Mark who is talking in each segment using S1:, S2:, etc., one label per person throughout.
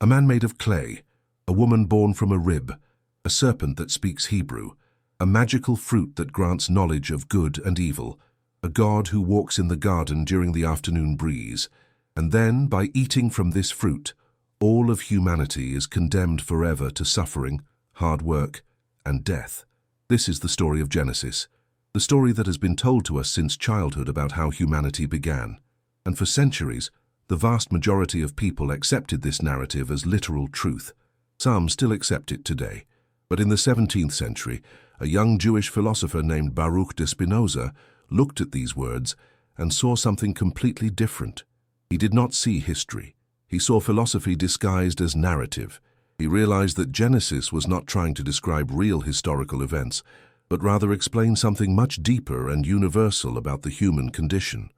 S1: A man made of clay, a woman born from a rib, a serpent that speaks Hebrew, a magical fruit that grants knowledge of good and evil, a God who walks in the garden during the afternoon breeze, and then, by eating from this fruit, all of humanity is condemned forever to suffering, hard work, and death. This is the story of Genesis, the story that has been told to us since childhood about how humanity began. And for centuries, the vast majority of people accepted this narrative as literal truth. Some still accept it today. But in the 17th century, a young Jewish philosopher named Baruch de Spinoza looked at these words and saw something completely different. He did not see history. He saw philosophy disguised as narrative. He realized that Genesis was not trying to describe real historical events, but rather explain something much deeper and universal about the human condition.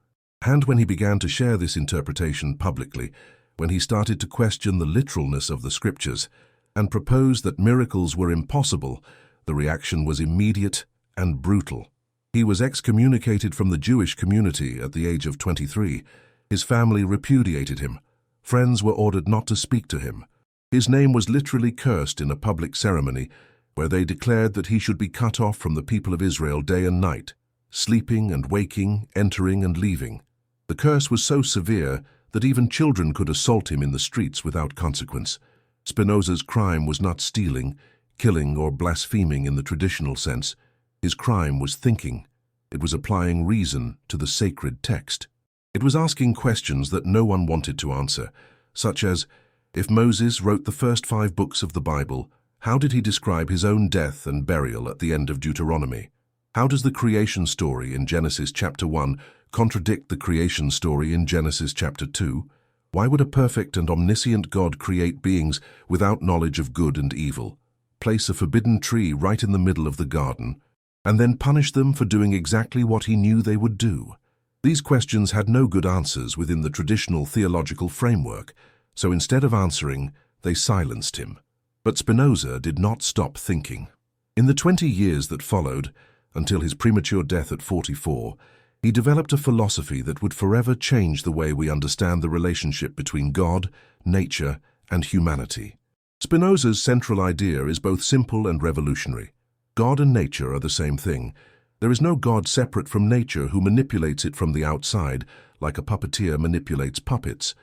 S1: And when he began to share this interpretation publicly, when he started to question the literalness of the scriptures and proposed that miracles were impossible, the reaction was immediate and brutal. He was excommunicated from the Jewish community at the age of 23. His family repudiated him. Friends were ordered not to speak to him. His name was literally cursed in a public ceremony where they declared that he should be cut off from the people of Israel day and night, sleeping and waking, entering and leaving. The curse was so severe that even children could assault him in the streets without consequence. Spinoza's crime was not stealing, killing, or blaspheming in the traditional sense. His crime was thinking. It was applying reason to the sacred text. It was asking questions that no one wanted to answer, such as, if Moses wrote the first 5 books of the Bible, how did he describe his own death and burial at the end of Deuteronomy? How does the creation story in Genesis chapter 1 contradict the creation story in Genesis chapter 2? Why would a perfect and omniscient God create beings without knowledge of good and evil, place a forbidden tree right in the middle of the garden, and then punish them for doing exactly what he knew they would do? These questions had no good answers within the traditional theological framework, so instead of answering, they silenced him. But Spinoza did not stop thinking. In the 20 years that followed, until his premature death at 44, he developed a philosophy that would forever change the way we understand the relationship between God, nature, and humanity. Spinoza's central idea is both simple and revolutionary. God and nature are the same thing. There is no God separate from nature who manipulates it from the outside, like a puppeteer manipulates puppets.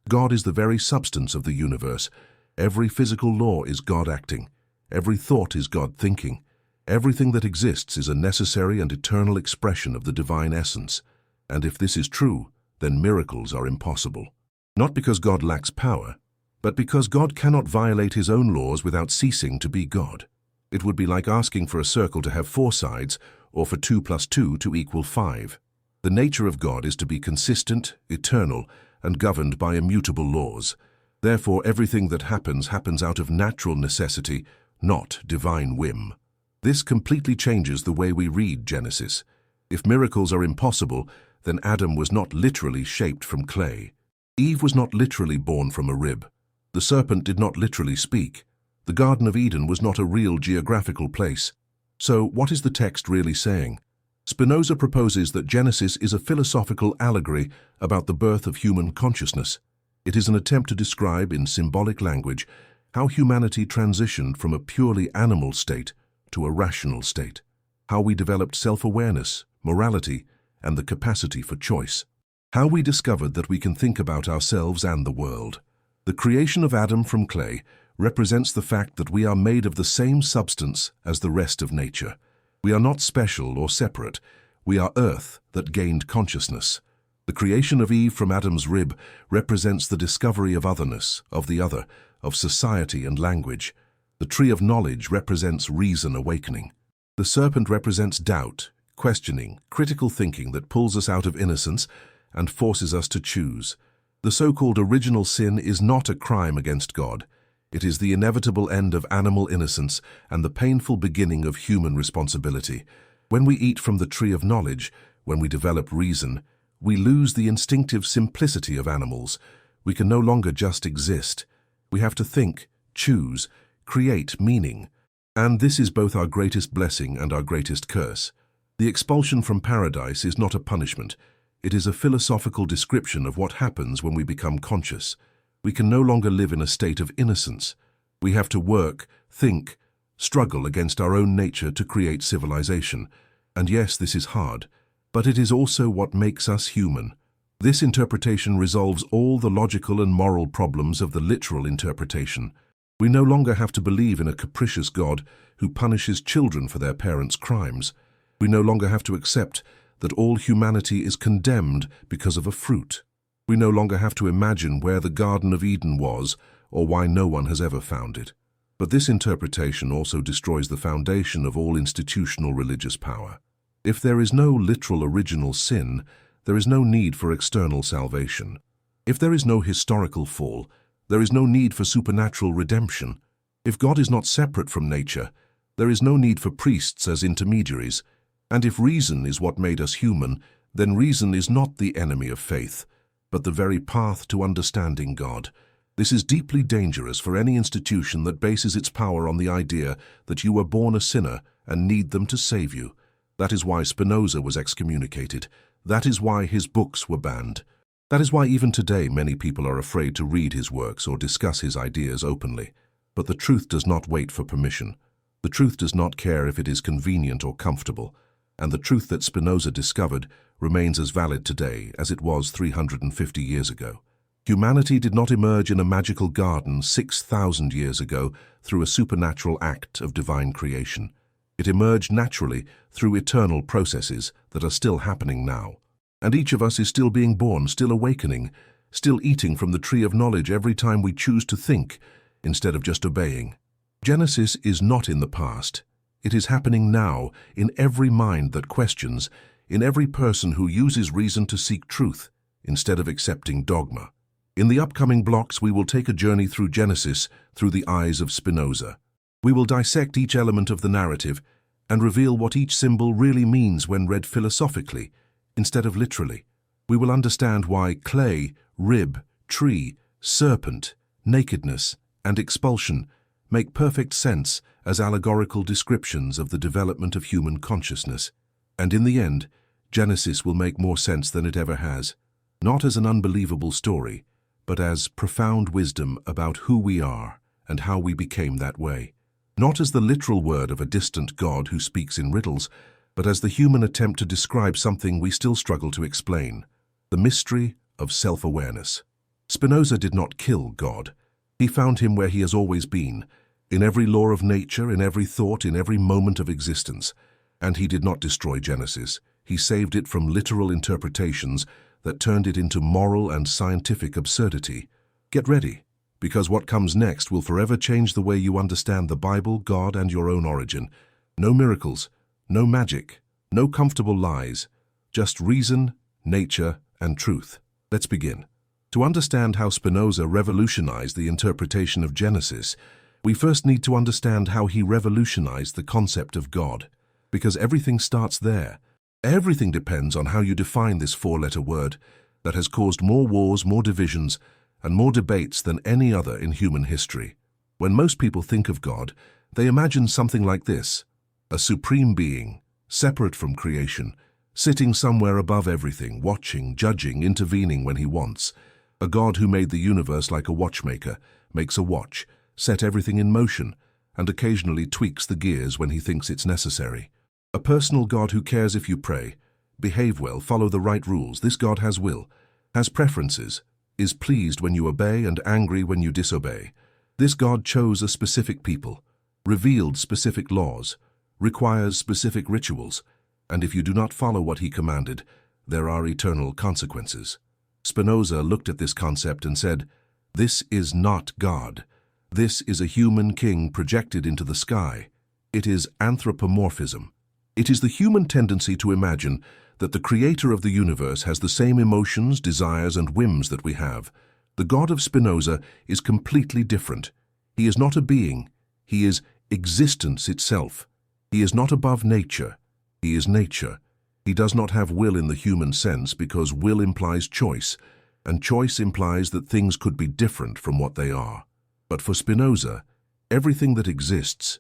S1: God is the very substance of the universe. Every physical law is God acting. Every thought is God thinking. Everything that exists is a necessary and eternal expression of the divine essence. And if this is true, then miracles are impossible. Not because God lacks power, but because God cannot violate his own laws without ceasing to be God. It would be like asking for a circle to have 4 sides, or for 2 plus 2 to equal 5. The nature of God is to be consistent, eternal, and governed by immutable laws. Therefore, everything that happens out of natural necessity, not divine whim. This completely changes the way we read Genesis. If miracles are impossible, then Adam was not literally shaped from clay. Eve was not literally born from a rib. The serpent did not literally speak. The Garden of Eden was not a real geographical place. So, what is the text really saying? Spinoza proposes that Genesis is a philosophical allegory about the birth of human consciousness. It is an attempt to describe, in symbolic language, how humanity transitioned from a purely animal state to a rational state, how we developed self-awareness, morality, and the capacity for choice, how we discovered that we can think about ourselves and the world. The creation of Adam from clay represents the fact that we are made of the same substance as the rest of nature. We are not special or separate. We are earth that gained consciousness. The creation of Eve from Adam's rib represents the discovery of otherness, of the other, of society and language. The tree of knowledge represents reason awakening. The serpent represents doubt, questioning, critical thinking that pulls us out of innocence and forces us to choose. The so-called original sin is not a crime against God. It is the inevitable end of animal innocence and the painful beginning of human responsibility. When we eat from the tree of knowledge, when we develop reason, we lose the instinctive simplicity of animals. We can no longer just exist. We have to think, choose, create meaning. And this is both our greatest blessing and our greatest curse. The expulsion from paradise is not a punishment. It is a philosophical description of what happens when we become conscious. We can no longer live in a state of innocence. We have to work, think, struggle against our own nature to create civilization. And yes, this is hard, but it is also what makes us human. This interpretation resolves all the logical and moral problems of the literal interpretation. We no longer have to believe in a capricious God who punishes children for their parents' crimes. We no longer have to accept that all humanity is condemned because of a fruit. We no longer have to imagine where the Garden of Eden was or why no one has ever found it. But this interpretation also destroys the foundation of all institutional religious power. If there is no literal original sin, there is no need for external salvation. If there is no historical fall, there is no need for supernatural redemption. If God is not separate from nature, there is no need for priests as intermediaries. And if reason is what made us human, then reason is not the enemy of faith, but the very path to understanding God. This is deeply dangerous for any institution that bases its power on the idea that you were born a sinner and need them to save you. That is why Spinoza was excommunicated. That is why his books were banned. That is why even today many people are afraid to read his works or discuss his ideas openly. But the truth does not wait for permission. The truth does not care if it is convenient or comfortable. And the truth that Spinoza discovered remains as valid today as it was 350 years ago. Humanity did not emerge in a magical garden 6,000 years ago through a supernatural act of divine creation. It emerged naturally through eternal processes that are still happening now. And each of us is still being born, still awakening, still eating from the tree of knowledge every time we choose to think instead of just obeying. Genesis is not in the past. It is happening now in every mind that questions, in every person who uses reason to seek truth instead of accepting dogma. In the upcoming blocks, we will take a journey through Genesis through the eyes of Spinoza. We will dissect each element of the narrative and reveal what each symbol really means when read philosophically instead of literally. We will understand why clay, rib, tree, serpent, nakedness, and expulsion make perfect sense as allegorical descriptions of the development of human consciousness. And in the end, Genesis will make more sense than it ever has, not as an unbelievable story, but as profound wisdom about who we are and how we became that way. Not as the literal word of a distant God who speaks in riddles, but as the human attempt to describe something we still struggle to explain, the mystery of self-awareness. Spinoza did not kill God. He found him where he has always been, in every law of nature, in every thought, in every moment of existence. And he did not destroy Genesis. He saved it from literal interpretations that turned it into moral and scientific absurdity. Get ready, because what comes next will forever change the way you understand the Bible, God, and your own origin. No miracles, no magic, no comfortable lies, just reason, nature, and truth. Let's begin. To understand how Spinoza revolutionized the interpretation of Genesis, we first need to understand how he revolutionized the concept of God, because everything starts there. Everything depends on how you define this four-letter word that has caused more wars, more divisions, and more debates than any other in human history. When most people think of God, they imagine something like this: a supreme being, separate from creation, sitting somewhere above everything, watching, judging, intervening when he wants. A God who made the universe like a watchmaker, makes a watch, set everything in motion, and occasionally tweaks the gears when he thinks it's necessary. A personal God who cares if you pray, behave well, follow the right rules. This God has will, has preferences, is pleased when you obey and angry when you disobey. This God chose a specific people, revealed specific laws, requires specific rituals, and if you do not follow what he commanded, there are eternal consequences. Spinoza looked at this concept and said, "This is not God. This is a human king projected into the sky. It is anthropomorphism. It is the human tendency to imagine that the creator of the universe has the same emotions, desires, and whims that we have. The God of Spinoza is completely different. He is not a being. He is existence itself. He is not above nature. He is nature. He does not have will in the human sense because will implies choice, and choice implies that things could be different from what they are. But for Spinoza, everything that exists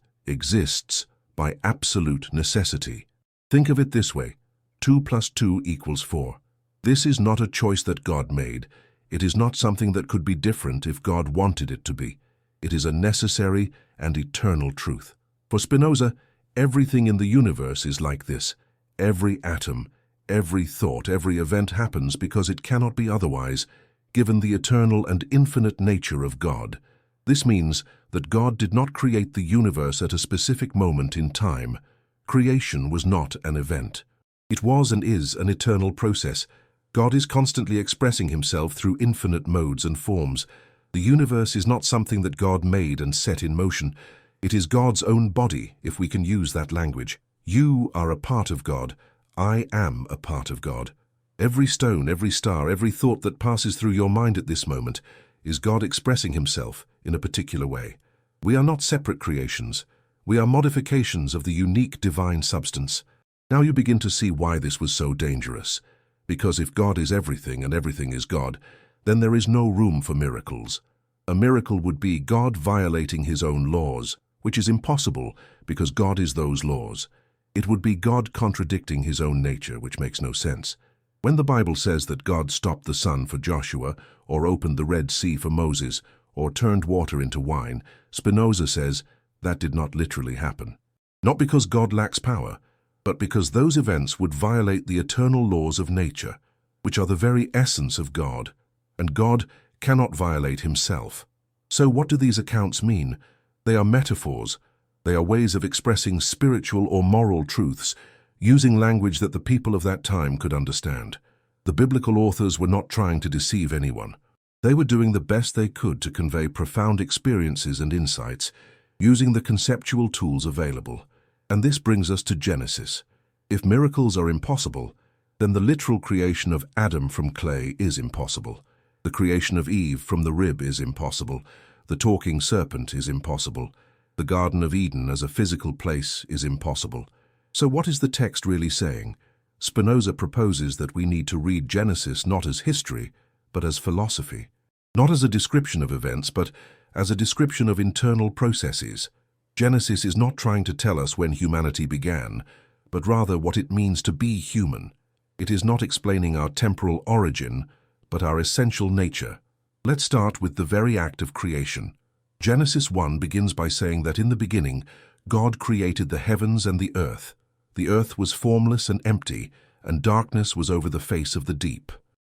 S1: by absolute necessity. Think of it this way: 2 + 2 = 4. This is not a choice that God made. It is not something that could be different if God wanted it to be. It is a necessary and eternal truth. For Spinoza, everything in the universe is like this. Every atom, every thought, every event happens because it cannot be otherwise, given the eternal and infinite nature of God. This means that God did not create the universe at a specific moment in time. Creation was not an event. It was and is an eternal process. God is constantly expressing himself through infinite modes and forms. The universe is not something that God made and set in motion. It is God's own body, if we can use that language. You are a part of God. I am a part of God. Every stone, every star, every thought that passes through your mind at this moment is God expressing himself in a particular way. We are not separate creations. We are modifications of the unique divine substance. Now you begin to see why this was so dangerous. Because if God is everything and everything is God, then there is no room for miracles. A miracle would be God violating his own laws, which is impossible because God is those laws. It would be God contradicting his own nature, which makes no sense. When the Bible says that God stopped the sun for Joshua, or opened the Red Sea for Moses, or turned water into wine, Spinoza says that did not literally happen. Not because God lacks power, but because those events would violate the eternal laws of nature, which are the very essence of God, and God cannot violate himself. So what do these accounts mean? They are metaphors. They are ways of expressing spiritual or moral truths, using language that the people of that time could understand. The biblical authors were not trying to deceive anyone. They were doing the best they could to convey profound experiences and insights, using the conceptual tools available. And this brings us to Genesis. If miracles are impossible, then the literal creation of Adam from clay is impossible. The creation of Eve from the rib is impossible. The talking serpent is impossible. The Garden of Eden as a physical place is impossible. So what is the text really saying? Spinoza proposes that we need to read Genesis not as history, but as philosophy. Not as a description of events, but as a description of internal processes. Genesis is not trying to tell us when humanity began, but rather what it means to be human. It is not explaining our temporal origin, but our essential nature. Let's start with the very act of creation. Genesis 1 begins by saying that in the beginning, God created the heavens and the earth. The earth was formless and empty, and darkness was over the face of the deep.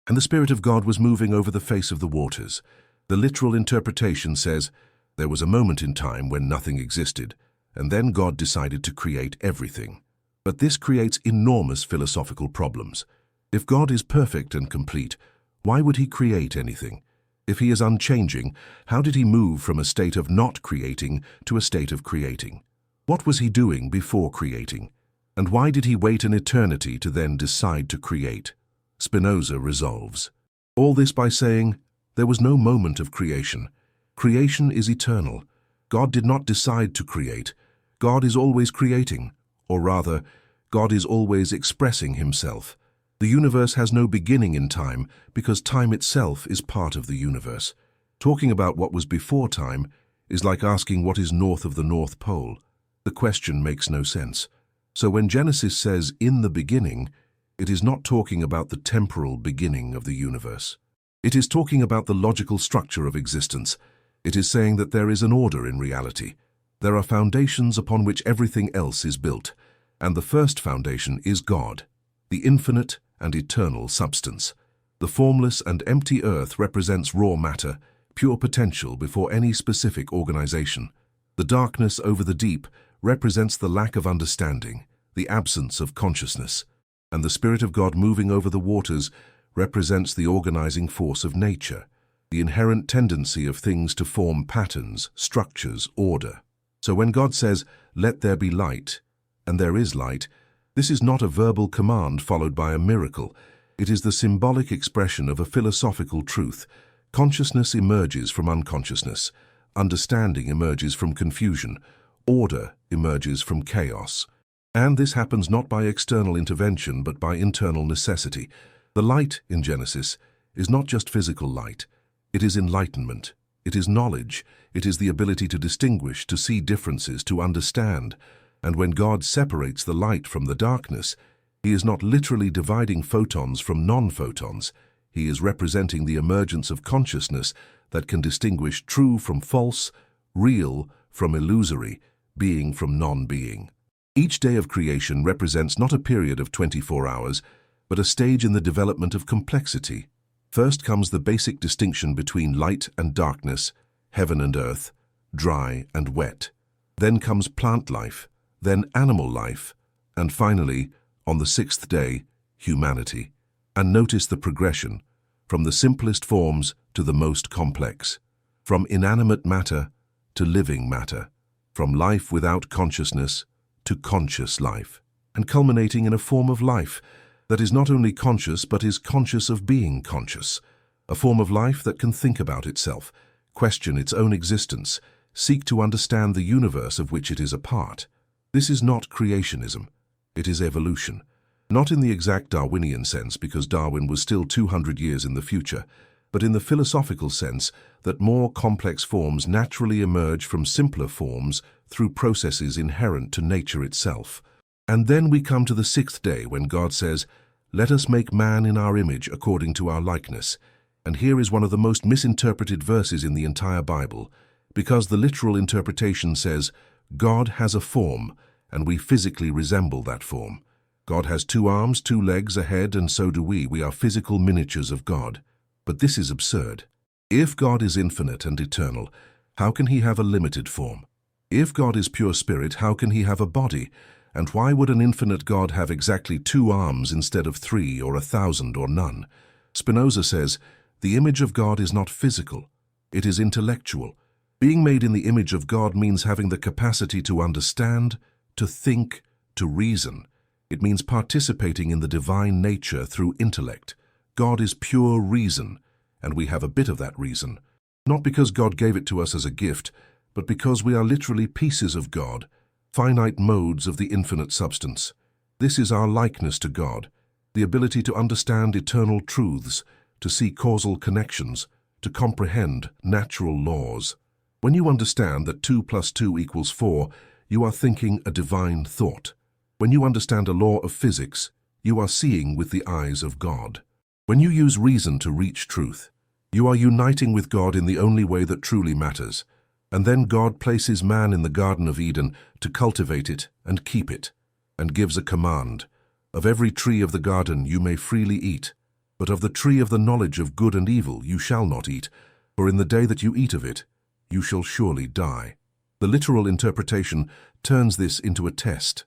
S1: And the Spirit of God was moving over the face of the waters. The literal interpretation says, there was a moment in time when nothing existed, and then God decided to create everything. But this creates enormous philosophical problems. If God is perfect and complete, why would he create anything? If he is unchanging, how did he move from a state of not creating to a state of creating? What was he doing before creating? And why did he wait an eternity to then decide to create? Spinoza resolves all this by saying, there was no moment of creation. Creation is eternal. God did not decide to create. God is always creating, or rather, God is always expressing himself. The universe has no beginning in time because time itself is part of the universe. Talking about what was before time is like asking what is north of the North Pole. The question makes no sense. So when Genesis says, in the beginning, it is not talking about the temporal beginning of the universe. It is talking about the logical structure of existence. It is saying that there is an order in reality. There are foundations upon which everything else is built, and the first foundation is God, the infinite and eternal substance. The formless and empty earth represents raw matter, pure potential before any specific organization. The darkness over the deep represents the lack of understanding, the absence of consciousness, and the Spirit of God moving over the waters represents the organizing force of nature, the inherent tendency of things to form patterns, structures, order. So when God says, "Let there be light," and there is light, this is not a verbal command followed by a miracle. It is the symbolic expression of a philosophical truth. Consciousness emerges from unconsciousness. Understanding emerges from confusion. Order emerges from chaos. And this happens not by external intervention, but by internal necessity. The light in Genesis is not just physical light. It is enlightenment. It is knowledge. It is the ability to distinguish, to see differences, to understand. And when God separates the light from the darkness, he is not literally dividing photons from non-photons. He is representing the emergence of consciousness that can distinguish true from false, real from illusory, being from non-being. Each day of creation represents not a period of 24 hours, but a stage in the development of complexity. First comes the basic distinction between light and darkness, heaven and earth, dry and wet. Then comes plant life, then animal life, and finally, on the sixth day, humanity. And notice the progression, from the simplest forms to the most complex, from inanimate matter to living matter, from life without consciousness to conscious life, and culminating in a form of life that is not only conscious but is conscious of being conscious, a form of life that can think about itself, question its own existence, seek to understand the universe of which it is a part. This is not creationism, it is evolution. Not in the exact Darwinian sense, because Darwin was still 200 years in the future, but in the philosophical sense that more complex forms naturally emerge from simpler forms through processes inherent to nature itself. And then we come to the sixth day when God says, "Let us make man in our image according to our likeness." And here is one of the most misinterpreted verses in the entire Bible, because the literal interpretation says, God has a form, and we physically resemble that form. God has 2 arms, 2 legs, a head, and so do we. We are physical miniatures of God. But this is absurd. If God is infinite and eternal, how can he have a limited form? If God is pure spirit, how can he have a body? And why would an infinite God have exactly 2 arms instead of 3 or 1,000 or none? Spinoza says, the image of God is not physical, it is intellectual. Being made in the image of God means having the capacity to understand, to think, to reason. It means participating in the divine nature through intellect. God is pure reason, and we have a bit of that reason. Not because God gave it to us as a gift, but because we are literally pieces of God, finite modes of the infinite substance. This is our likeness to God, the ability to understand eternal truths, to see causal connections, to comprehend natural laws. When you understand that 2 + 2 = 4, you are thinking a divine thought. When you understand a law of physics, you are seeing with the eyes of God. When you use reason to reach truth, you are uniting with God in the only way that truly matters. And then God places man in the Garden of Eden to cultivate it and keep it, and gives a command. Of every tree of the garden you may freely eat, but of the tree of the knowledge of good and evil you shall not eat, for in the day that you eat of it, you shall surely die. The literal interpretation turns this into a test.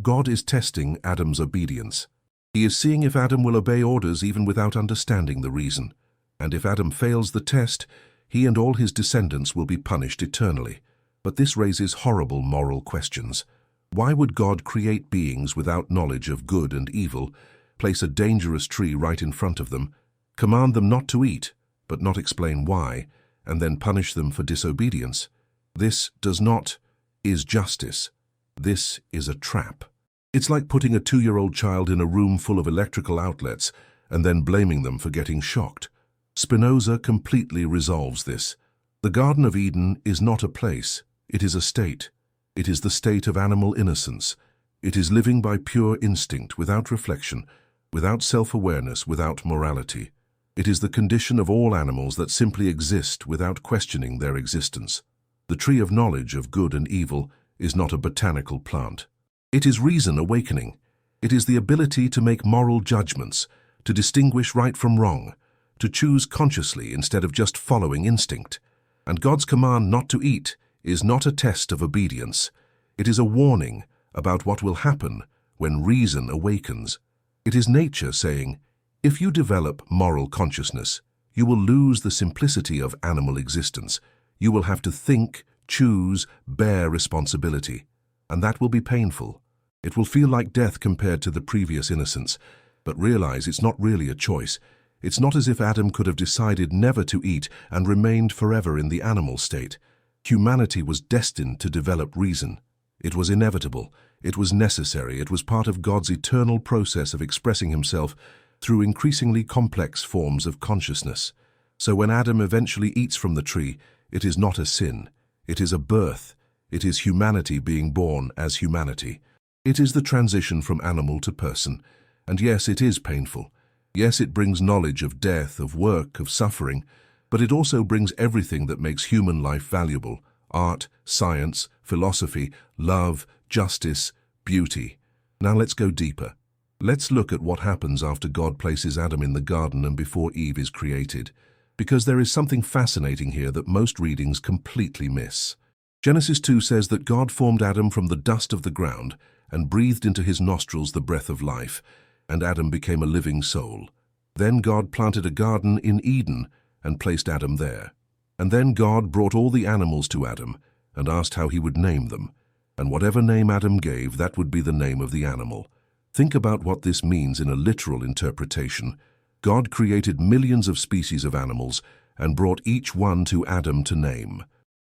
S1: God is testing Adam's obedience. He is seeing if Adam will obey orders even without understanding the reason. And if Adam fails the test, he and all his descendants will be punished eternally. But this raises horrible moral questions. Why would God create beings without knowledge of good and evil, place a dangerous tree right in front of them, command them not to eat, but not explain why, and then punish them for disobedience? This is justice. This is a trap. It's like putting a 2-year-old child in a room full of electrical outlets and then blaming them for getting shocked. Spinoza completely resolves this. The Garden of Eden is not a place, it is a state. It is the state of animal innocence. It is living by pure instinct, without reflection, without self-awareness, without morality. It is the condition of all animals that simply exist without questioning their existence. The tree of knowledge of good and evil is not a botanical plant. It is reason awakening. It is the ability to make moral judgments, to distinguish right from wrong, to choose consciously instead of just following instinct. And God's command not to eat is not a test of obedience. It is a warning about what will happen when reason awakens. It is nature saying, if you develop moral consciousness, you will lose the simplicity of animal existence. You will have to think, choose, bear responsibility. And that will be painful. It will feel like death compared to the previous innocence. But realize it's not really a choice. It's not as if Adam could have decided never to eat and remained forever in the animal state. Humanity was destined to develop reason. It was inevitable. It was necessary. It was part of God's eternal process of expressing himself through increasingly complex forms of consciousness. So when Adam eventually eats from the tree, it is not a sin. It is a birth. It is humanity being born as humanity. It is the transition from animal to person. And yes, it is painful. Yes, it brings knowledge of death, of work, of suffering, but it also brings everything that makes human life valuable: art, science, philosophy, love, justice, beauty. Now let's go deeper. Let's look at what happens after God places Adam in the garden and before Eve is created, because there is something fascinating here that most readings completely miss. Genesis 2 says that God formed Adam from the dust of the ground and breathed into his nostrils the breath of life, and Adam became a living soul. Then God planted a garden in Eden and placed Adam there. And then God brought all the animals to Adam and asked how he would name them. And whatever name Adam gave, that would be the name of the animal. Think about what this means in a literal interpretation. God created millions of species of animals and brought each one to Adam to name.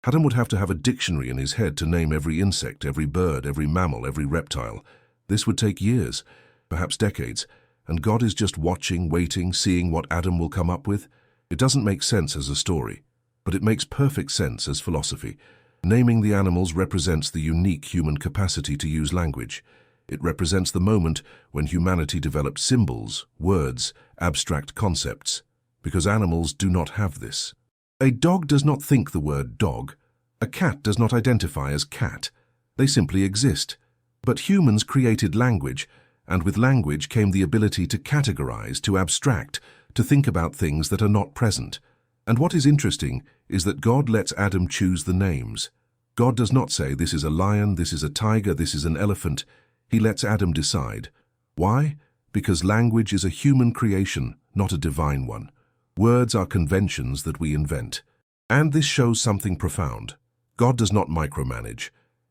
S1: Adam would have to have a dictionary in his head to name every insect, every bird, every mammal, every reptile. This would take years, perhaps decades, and God is just watching, waiting, seeing what Adam will come up with. It doesn't make sense as a story, but it makes perfect sense as philosophy. Naming the animals represents the unique human capacity to use language. It represents the moment when humanity developed symbols, words, abstract concepts, because animals do not have this. A dog does not think the word dog. A cat does not identify as cat. They simply exist. But humans created language, and with language came the ability to categorize, to abstract, to think about things that are not present. And what is interesting is that God lets Adam choose the names. God does not say, this is a lion, this is a tiger, this is an elephant. He lets Adam decide. Why? Because language is a human creation, not a divine one. Words are conventions that we invent. And this shows something profound. God does not micromanage.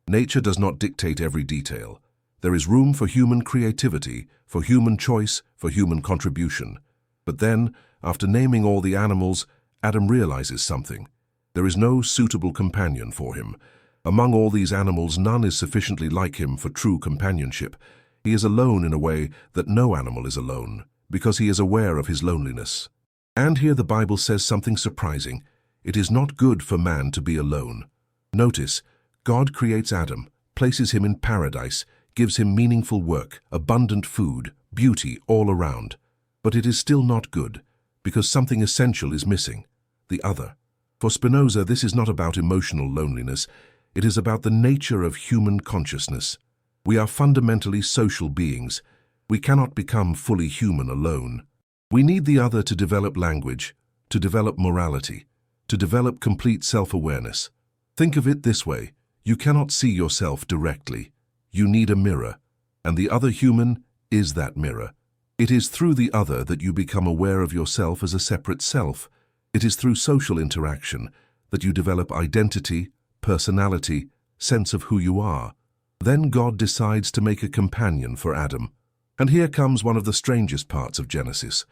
S1: Nature does not dictate every detail. There is room for human creativity, for human choice, for human contribution. But then, after naming all the animals, Adam realizes something. There is no suitable companion for him. Among all these animals, none is sufficiently like him for true companionship. He is alone in a way that no animal is alone, because he is aware of his loneliness. And here the Bible says something surprising. It is not good for man to be alone. Notice, God creates Adam, places him in paradise, gives him meaningful work, abundant food, beauty all around. But it is still not good, because something essential is missing: the other. For Spinoza, this is not about emotional loneliness. It is about the nature of human consciousness. We are fundamentally social beings. We cannot become fully human alone. We need the other to develop language, to develop morality, to develop complete self-awareness. Think of it this way: you cannot see yourself directly. You need a mirror, and the other human is that mirror. It is through the other that you become aware of yourself as a separate self. It is through social interaction that you develop identity, personality, sense of who you are. Then God decides to make a companion for Adam. And here comes one of the strangest parts of Genesis.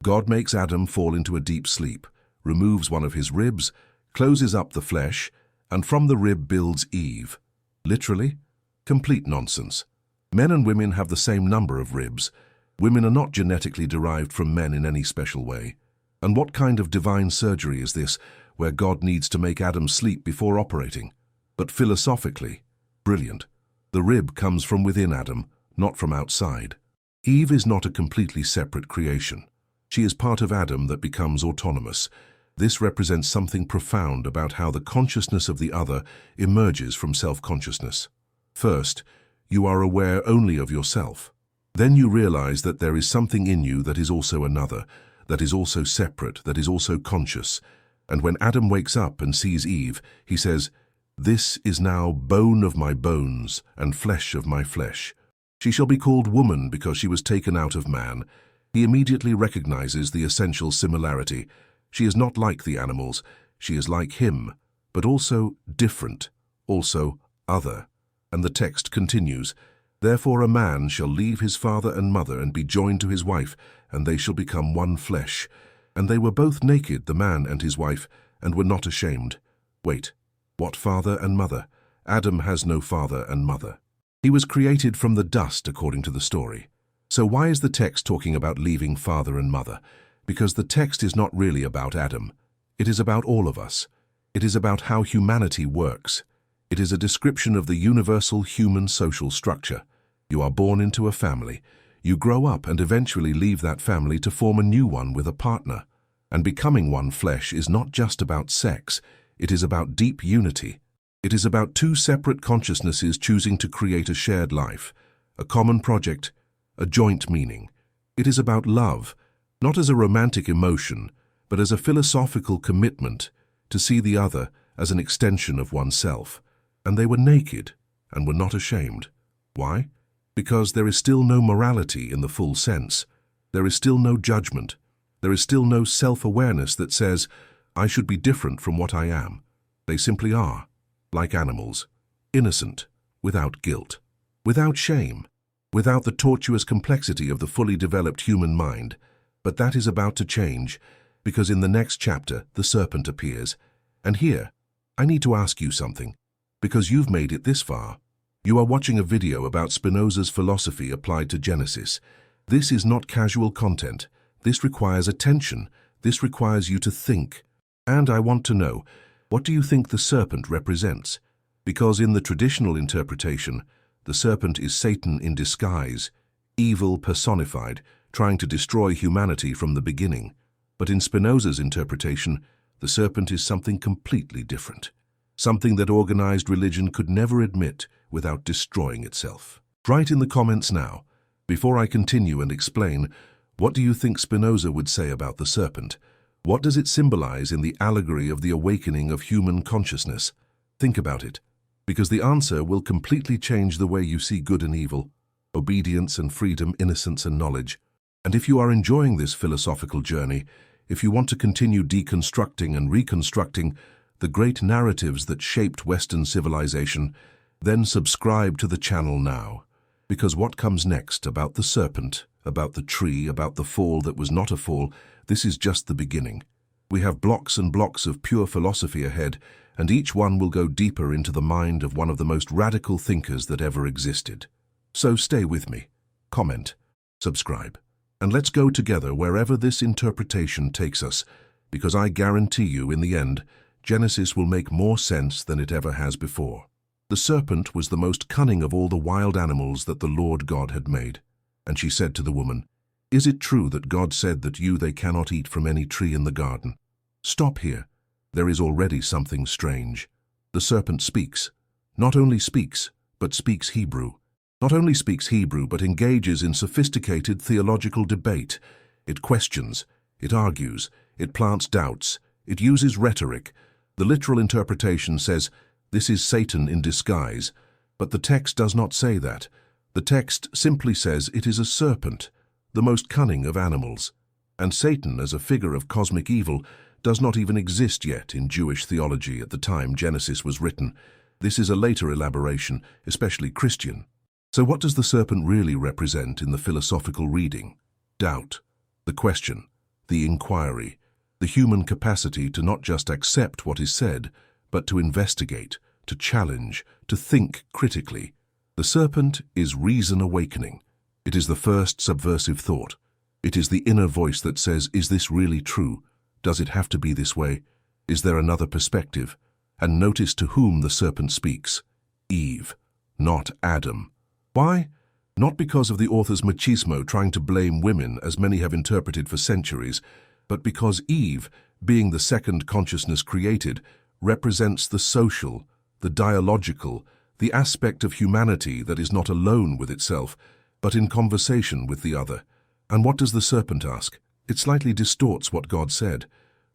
S1: God makes Adam fall into a deep sleep, removes one of his ribs, closes up the flesh, and from the rib builds Eve. Literally? Complete nonsense. Men and women have the same number of ribs. Women are not genetically derived from men in any special way. And what kind of divine surgery is this, where God needs to make Adam sleep before operating? But philosophically, brilliant. The rib comes from within Adam, not from outside. Eve is not a completely separate creation. She is part of Adam that becomes autonomous. This represents something profound about how the consciousness of the other emerges from self-consciousness. First, you are aware only of yourself. Then you realize that there is something in you that is also another, that is also separate, that is also conscious. And when Adam wakes up and sees Eve, he says, "This is now bone of my bones and flesh of my flesh. She shall be called woman because she was taken out of man." He immediately recognizes the essential similarity. She is not like the animals. She is like him, but also different, also other. And the text continues, "Therefore a man shall leave his father and mother and be joined to his wife, and they shall become one flesh. And they were both naked, the man and his wife, and were not ashamed." Wait, what father and mother? Adam has no father and mother. He was created from the dust, according to the story. So why is the text talking about leaving father and mother? Because the text is not really about Adam. It is about all of us. It is about how humanity works. It is a description of the universal human social structure. You are born into a family. You grow up and eventually leave that family to form a new one with a partner. And becoming one flesh is not just about sex, it is about deep unity. It is about two separate consciousnesses choosing to create a shared life, a common project, a joint meaning. It is about love, not as a romantic emotion, but as a philosophical commitment to see the other as an extension of oneself. And they were naked and were not ashamed. Why? Because there is still no morality in the full sense. There is still no judgment. There is still no self-awareness that says, I should be different from what I am. They simply are, like animals, innocent, without guilt, without shame, without the tortuous complexity of the fully developed human mind. But that is about to change, because in the next chapter, the serpent appears. And here, I need to ask you something, because you've made it this far. You are watching a video about Spinoza's philosophy applied to Genesis. This is not casual content. This requires attention. This requires you to think. And I want to know, what do you think the serpent represents? Because in the traditional interpretation, the serpent is Satan in disguise, evil personified, trying to destroy humanity from the beginning. But in Spinoza's interpretation, the serpent is something completely different. Something that organized religion could never admit without destroying itself. Write in the comments now, before I continue and explain, what do you think Spinoza would say about the serpent? What does it symbolize in the allegory of the awakening of human consciousness? Think about it, because the answer will completely change the way you see good and evil, obedience and freedom, innocence and knowledge. And if you are enjoying this philosophical journey, if you want to continue deconstructing and reconstructing the great narratives that shaped Western civilization, then subscribe to the channel now. Because what comes next about the serpent, about the tree, about the fall that was not a fall, this is just the beginning. We have blocks and blocks of pure philosophy ahead, and each one will go deeper into the mind of one of the most radical thinkers that ever existed. So stay with me, comment, subscribe, and let's go together wherever this interpretation takes us, because I guarantee you, in the end, Genesis will make more sense than it ever has before. The serpent was the most cunning of all the wild animals that the Lord God had made. And she said to the woman, Is it true that God said that they cannot eat from any tree in the garden? Stop here. There is already something strange. The serpent speaks. Not only speaks, but speaks Hebrew. Not only speaks Hebrew, but engages in sophisticated theological debate. It questions, it argues, it plants doubts, it uses rhetoric. The literal interpretation says, this is Satan in disguise, but the text does not say that. The text simply says it is a serpent, the most cunning of animals. And Satan, as a figure of cosmic evil, does not even exist yet in Jewish theology at the time Genesis was written. This is a later elaboration, especially Christian. So what does the serpent really represent in the philosophical reading? Doubt, the question, the inquiry, the human capacity to not just accept what is said, but to investigate, to challenge, to think critically. The serpent is reason awakening. It is the first subversive thought. It is the inner voice that says, is this really true? Does it have to be this way? Is there another perspective? And notice to whom the serpent speaks. Eve, not Adam. Why? Not because of the author's machismo trying to blame women, as many have interpreted for centuries, but because Eve, being the second consciousness created, represents the social, the dialogical, the aspect of humanity that is not alone with itself, but in conversation with the other. And what does the serpent ask? It slightly distorts what God said.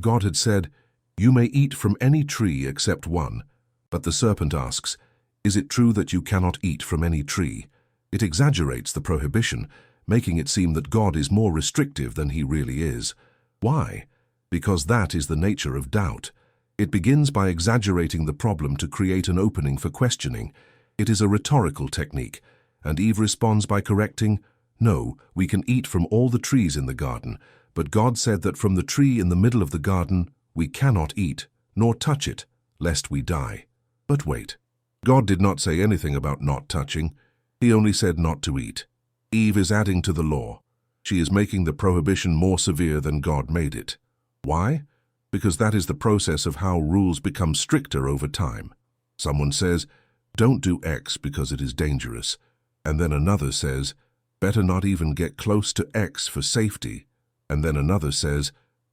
S1: God had said, you may eat from any tree except one. But the serpent asks, is it true that you cannot eat from any tree? It exaggerates the prohibition, making it seem that God is more restrictive than he really is. Why? Because that is the nature of doubt. It begins by exaggerating the problem to create an opening for questioning. It is a rhetorical technique, and Eve responds by correcting, no, we can eat from all the trees in the garden, but God said that from the tree in the middle of the garden we cannot eat, nor touch it, lest we die. But wait, God did not say anything about not touching. He only said not to eat. Eve is adding to the law. She is making the prohibition more severe than God made it. Why? Because that is the process of how rules become stricter over time. Someone says, don't do X because it is dangerous. And then another says, better not even get close to X for safety. And then another says,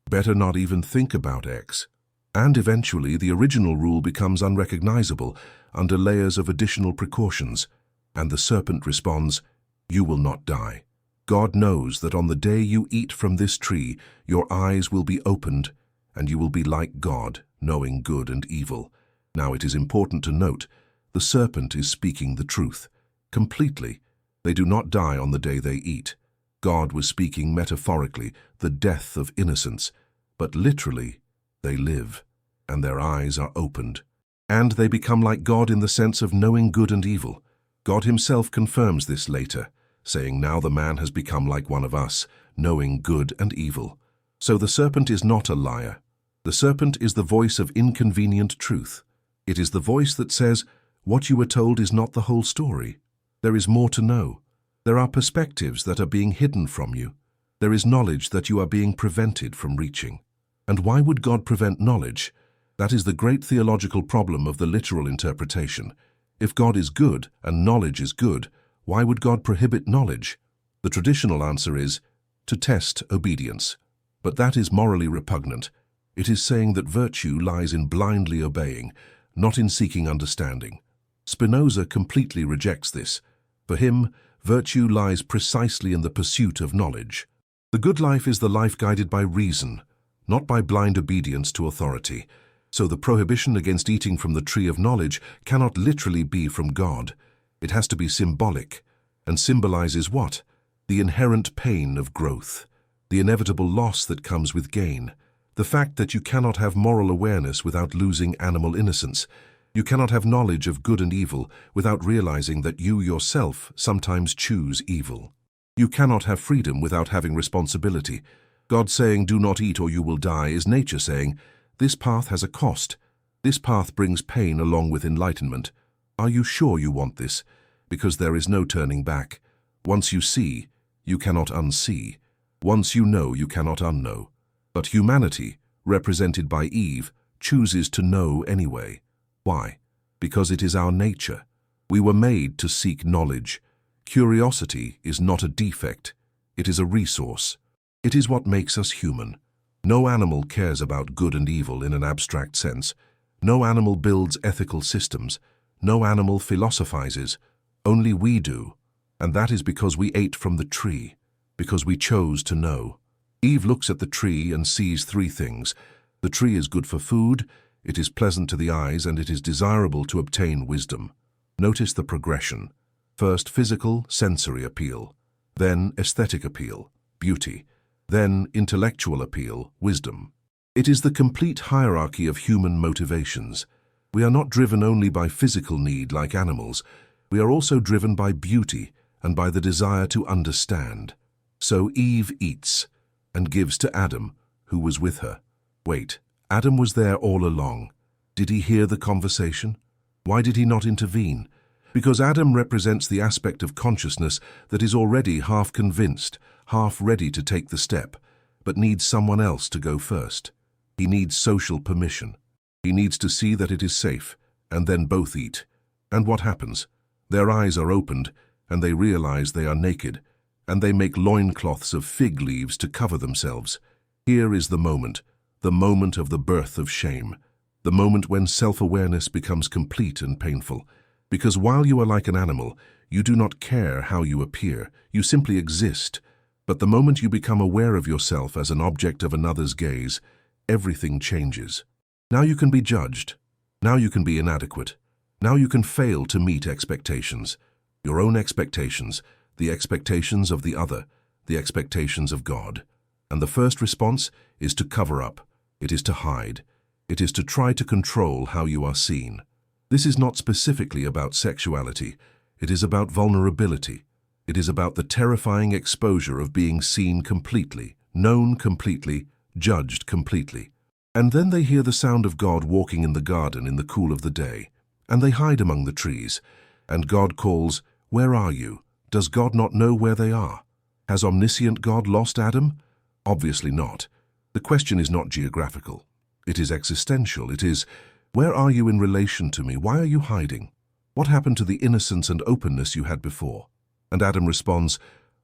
S1: better not even think about X. And eventually the original rule becomes unrecognizable under layers of additional precautions. And the serpent responds, you will not die. God knows that on the day you eat from this tree, your eyes will be opened, and you will be like God, knowing good and evil. Now it is important to note, the serpent is speaking the truth. Completely. They do not die on the day they eat. God was speaking metaphorically, the death of innocence, but literally, they live, and their eyes are opened. And they become like God in the sense of knowing good and evil. God himself confirms this later, saying, now the man has become like one of us, knowing good and evil. So the serpent is not a liar. The serpent is the voice of inconvenient truth. It is the voice that says, what you were told is not the whole story. There is more to know. There are perspectives that are being hidden from you. There is knowledge that you are being prevented from reaching. And why would God prevent knowledge? That is the great theological problem of the literal interpretation. If God is good and knowledge is good, why would God prohibit knowledge? The traditional answer is, to test obedience. But that is morally repugnant. It is saying that virtue lies in blindly obeying, not in seeking understanding. Spinoza completely rejects this. For him, virtue lies precisely in the pursuit of knowledge. The good life is the life guided by reason, not by blind obedience to authority. So the prohibition against eating from the tree of knowledge cannot literally be from God. It has to be symbolic, and symbolizes what? The inherent pain of growth, the inevitable loss that comes with gain, the fact that you cannot have moral awareness without losing animal innocence. You cannot have knowledge of good and evil without realizing that you yourself sometimes choose evil. You cannot have freedom without having responsibility. God saying, do not eat or you will die, is nature saying, this path has a cost. This path brings pain along with enlightenment. Are you sure you want this? Because there is no turning back. Once you see, you cannot unsee. Once you know, you cannot unknow. But humanity, represented by Eve, chooses to know anyway. Why? Because it is our nature. We were made to seek knowledge. Curiosity is not a defect. It is a resource. It is what makes us human. No animal cares about good and evil in an abstract sense. No animal builds ethical systems. No animal philosophizes. Only we do. And that is because we ate from the tree, because we chose to know. Eve looks at the tree and sees three things. The tree is good for food, it is pleasant to the eyes, and it is desirable to obtain wisdom. Notice the progression. First physical, sensory appeal. Then aesthetic appeal, beauty. Then intellectual appeal, wisdom. It is the complete hierarchy of human motivations. We are not driven only by physical need like animals. We are also driven by beauty and by the desire to understand. So Eve eats and gives to Adam, who was with her. Wait, Adam was there all along. Did he hear the conversation? Why did he not intervene? Because Adam represents the aspect of consciousness that is already half convinced, half ready to take the step, but needs someone else to go first. He needs social permission. He needs to see that it is safe, and then both eat. And what happens? Their eyes are opened, and they realize they are naked, and they make loincloths of fig leaves to cover themselves. Here is the moment of the birth of shame, the moment when self-awareness becomes complete and painful. Because while you are like an animal, you do not care how you appear, you simply exist. But the moment you become aware of yourself as an object of another's gaze, everything changes. Now you can be judged. Now you can be inadequate. Now you can fail to meet expectations. Your own expectations, the expectations of the other, the expectations of God. And the first response is to cover up. It is to hide. It is to try to control how you are seen. This is not specifically about sexuality. It is about vulnerability. It is about the terrifying exposure of being seen completely, known completely, judged completely. And then they hear the sound of God walking in the garden in the cool of the day, and they hide among the trees. And God calls, "Where are you?" Does God not know where they are? Has omniscient God lost Adam? Obviously not. The question is not geographical. It is existential. It is, where are you in relation to me? Why are you hiding? What happened to the innocence and openness you had before? And Adam responds,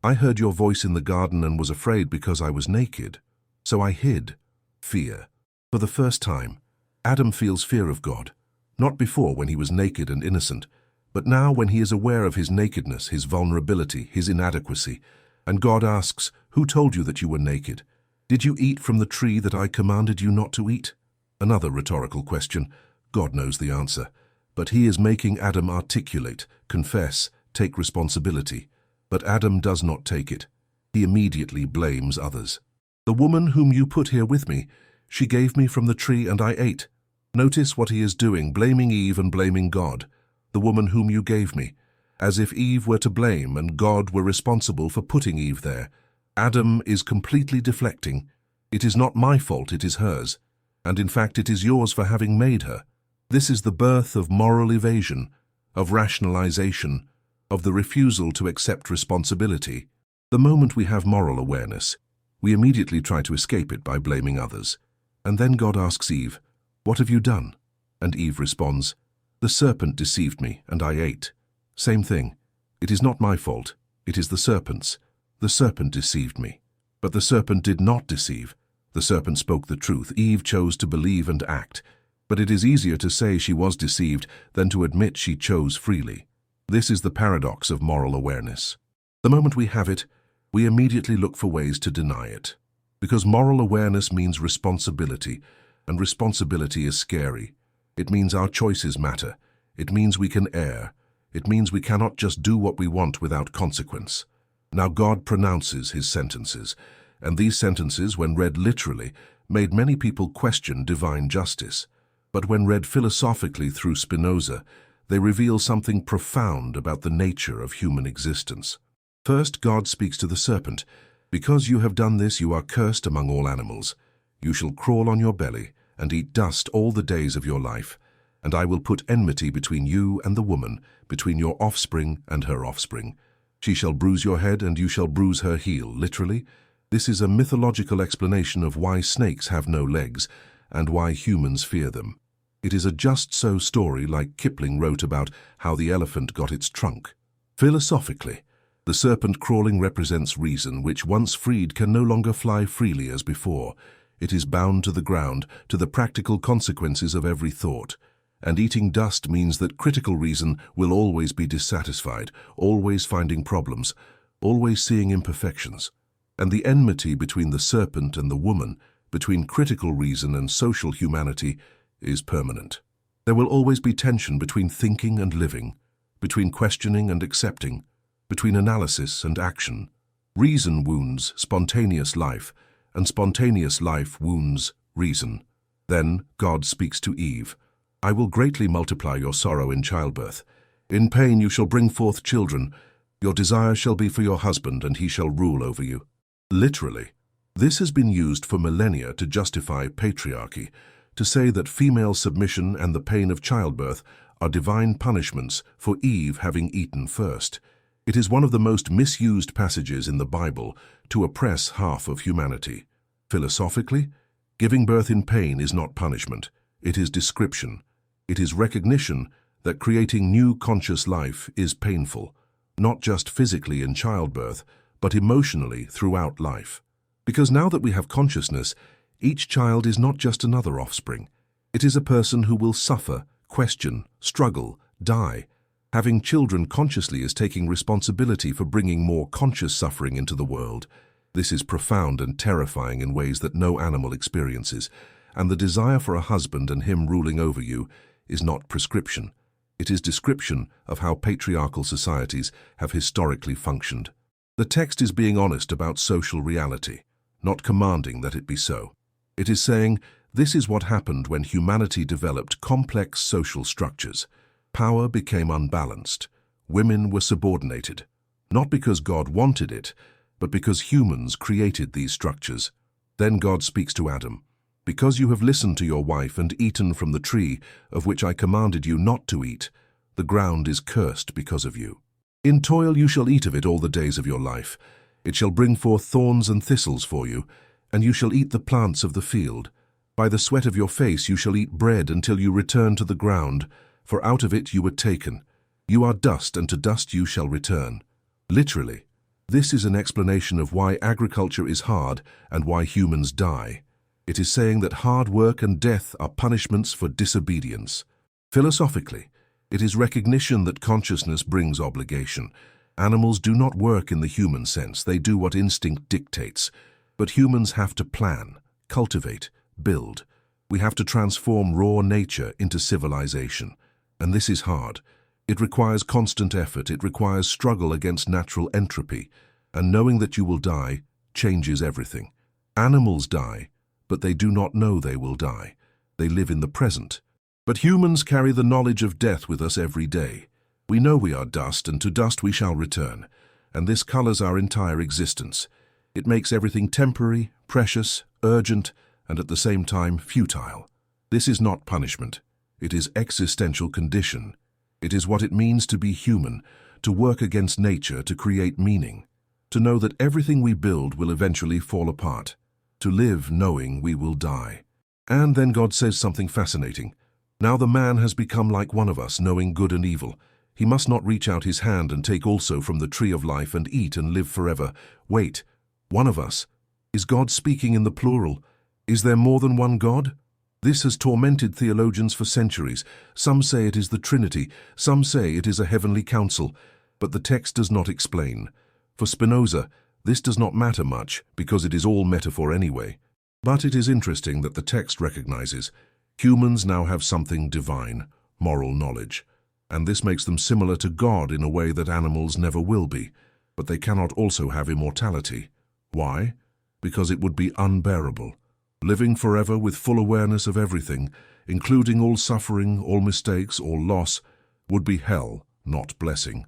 S1: I heard your voice in the garden and was afraid because I was naked. So I hid. Fear. For the first time, Adam feels fear of God. Not before when he was naked and innocent, but now when he is aware of his nakedness, his vulnerability, his inadequacy. And God asks, "Who told you that you were naked? Did you eat from the tree that I commanded you not to eat?" Another rhetorical question. God knows the answer. But he is making Adam articulate, confess, take responsibility. But Adam does not take it. He immediately blames others. "The woman whom you put here with me, she gave me from the tree and I ate." Notice what he is doing, blaming Eve and blaming God. "The woman whom you gave me," as if Eve were to blame and God were responsible for putting Eve there. Adam is completely deflecting. "It is not my fault, it is hers. And in fact, it is yours for having made her." This is the birth of moral evasion, of rationalization, of the refusal to accept responsibility. The moment we have moral awareness, we immediately try to escape it by blaming others. And then God asks Eve, "What have you done?" And Eve responds, "The serpent deceived me, and I ate." Same thing. It is not my fault. It is the serpent's. The serpent deceived me. But the serpent did not deceive. The serpent spoke the truth. Eve chose to believe and act. But it is easier to say she was deceived than to admit she chose freely. This is the paradox of moral awareness. The moment we have it, we immediately look for ways to deny it. Because moral awareness means responsibility, and responsibility is scary. It means our choices matter. It means we can err. It means we cannot just do what we want without consequence. Now God pronounces his sentences, and these sentences, when read literally, made many people question divine justice. But when read philosophically through Spinoza, they reveal something profound about the nature of human existence. First, God speaks to the serpent. "Because you have done this, you are cursed among all animals. You shall crawl on your belly and eat dust all the days of your life. And I will put enmity between you and the woman, between your offspring and her offspring. She shall bruise your head and you shall bruise her heel." Literally, this is a mythological explanation of why snakes have no legs and why humans fear them. It is a just-so story like Kipling wrote about how the elephant got its trunk. Philosophically, the serpent crawling represents reason, which once freed can no longer fly freely as before. It is bound to the ground, to the practical consequences of every thought. And eating dust means that critical reason will always be dissatisfied, always finding problems, always seeing imperfections. And the enmity between the serpent and the woman, between critical reason and social humanity, is permanent. There will always be tension between thinking and living, between questioning and accepting, between analysis and action. Reason wounds spontaneous life, and spontaneous life wounds reason. Then God speaks to Eve. "I will greatly multiply your sorrow in childbirth. In pain you shall bring forth children. Your desire shall be for your husband, and he shall rule over you." Literally, this has been used for millennia to justify patriarchy, to say that female submission and the pain of childbirth are divine punishments for Eve having eaten first. It is one of the most misused passages in the Bible to oppress half of humanity. Philosophically, giving birth in pain is not punishment. It is description. It is recognition that creating new conscious life is painful, not just physically in childbirth, but emotionally throughout life. Because now that we have consciousness, each child is not just another offspring. It is a person who will suffer, question, struggle, die. Having children consciously is taking responsibility for bringing more conscious suffering into the world. This is profound and terrifying in ways that no animal experiences. And the desire for a husband and him ruling over you is not prescription. It is description of how patriarchal societies have historically functioned. The text is being honest about social reality, not commanding that it be so. It is saying, this is what happened when humanity developed complex social structures. Power became unbalanced. Women were subordinated, not because God wanted it, but because humans created these structures. Then God speaks to Adam. "Because you have listened to your wife and eaten from the tree of which I commanded you not to eat, the ground is cursed because of you. In toil you shall eat of it all the days of your life. It shall bring forth thorns and thistles for you, and you shall eat the plants of the field. By the sweat of your face you shall eat bread until you return to the ground, for out of it you were taken. You are dust, and to dust you shall return." Literally, This is an explanation of why agriculture is hard and why humans die. It is saying that hard work and death are punishments for disobedience. Philosophically, it is recognition that consciousness brings obligation. Animals do not work in the human sense, they do what instinct dictates. But humans have to plan, cultivate, build. We have to transform raw nature into civilization. And this is hard. It requires constant effort, it requires struggle against natural entropy. And knowing that you will die changes everything. Animals die, but they do not know they will die. They live in the present. But humans carry the knowledge of death with us every day. We know we are dust, and to dust we shall return. And this colors our entire existence. It makes everything temporary, precious, urgent, and at the same time futile. This is not punishment. It is existential condition. It is what it means to be human, to work against nature, to create meaning, to know that everything we build will eventually fall apart, to live knowing we will die. And then God says something fascinating. Now the man has become like one of us, knowing good and evil. He must not reach out his hand and take also from the tree of life and eat and live forever. Wait, one of us? Is God speaking in the plural? Is there more than one God? This has tormented theologians for centuries. Some say it is the Trinity, some say it is a heavenly council, but the text does not explain. For Spinoza, this does not matter much because it is all metaphor anyway. But it is interesting that the text recognizes humans now have something divine, moral knowledge, and this makes them similar to God in a way that animals never will be, but they cannot also have immortality. Why? Because it would be unbearable. Living forever with full awareness of everything, including all suffering, all mistakes, all loss, would be hell, not blessing.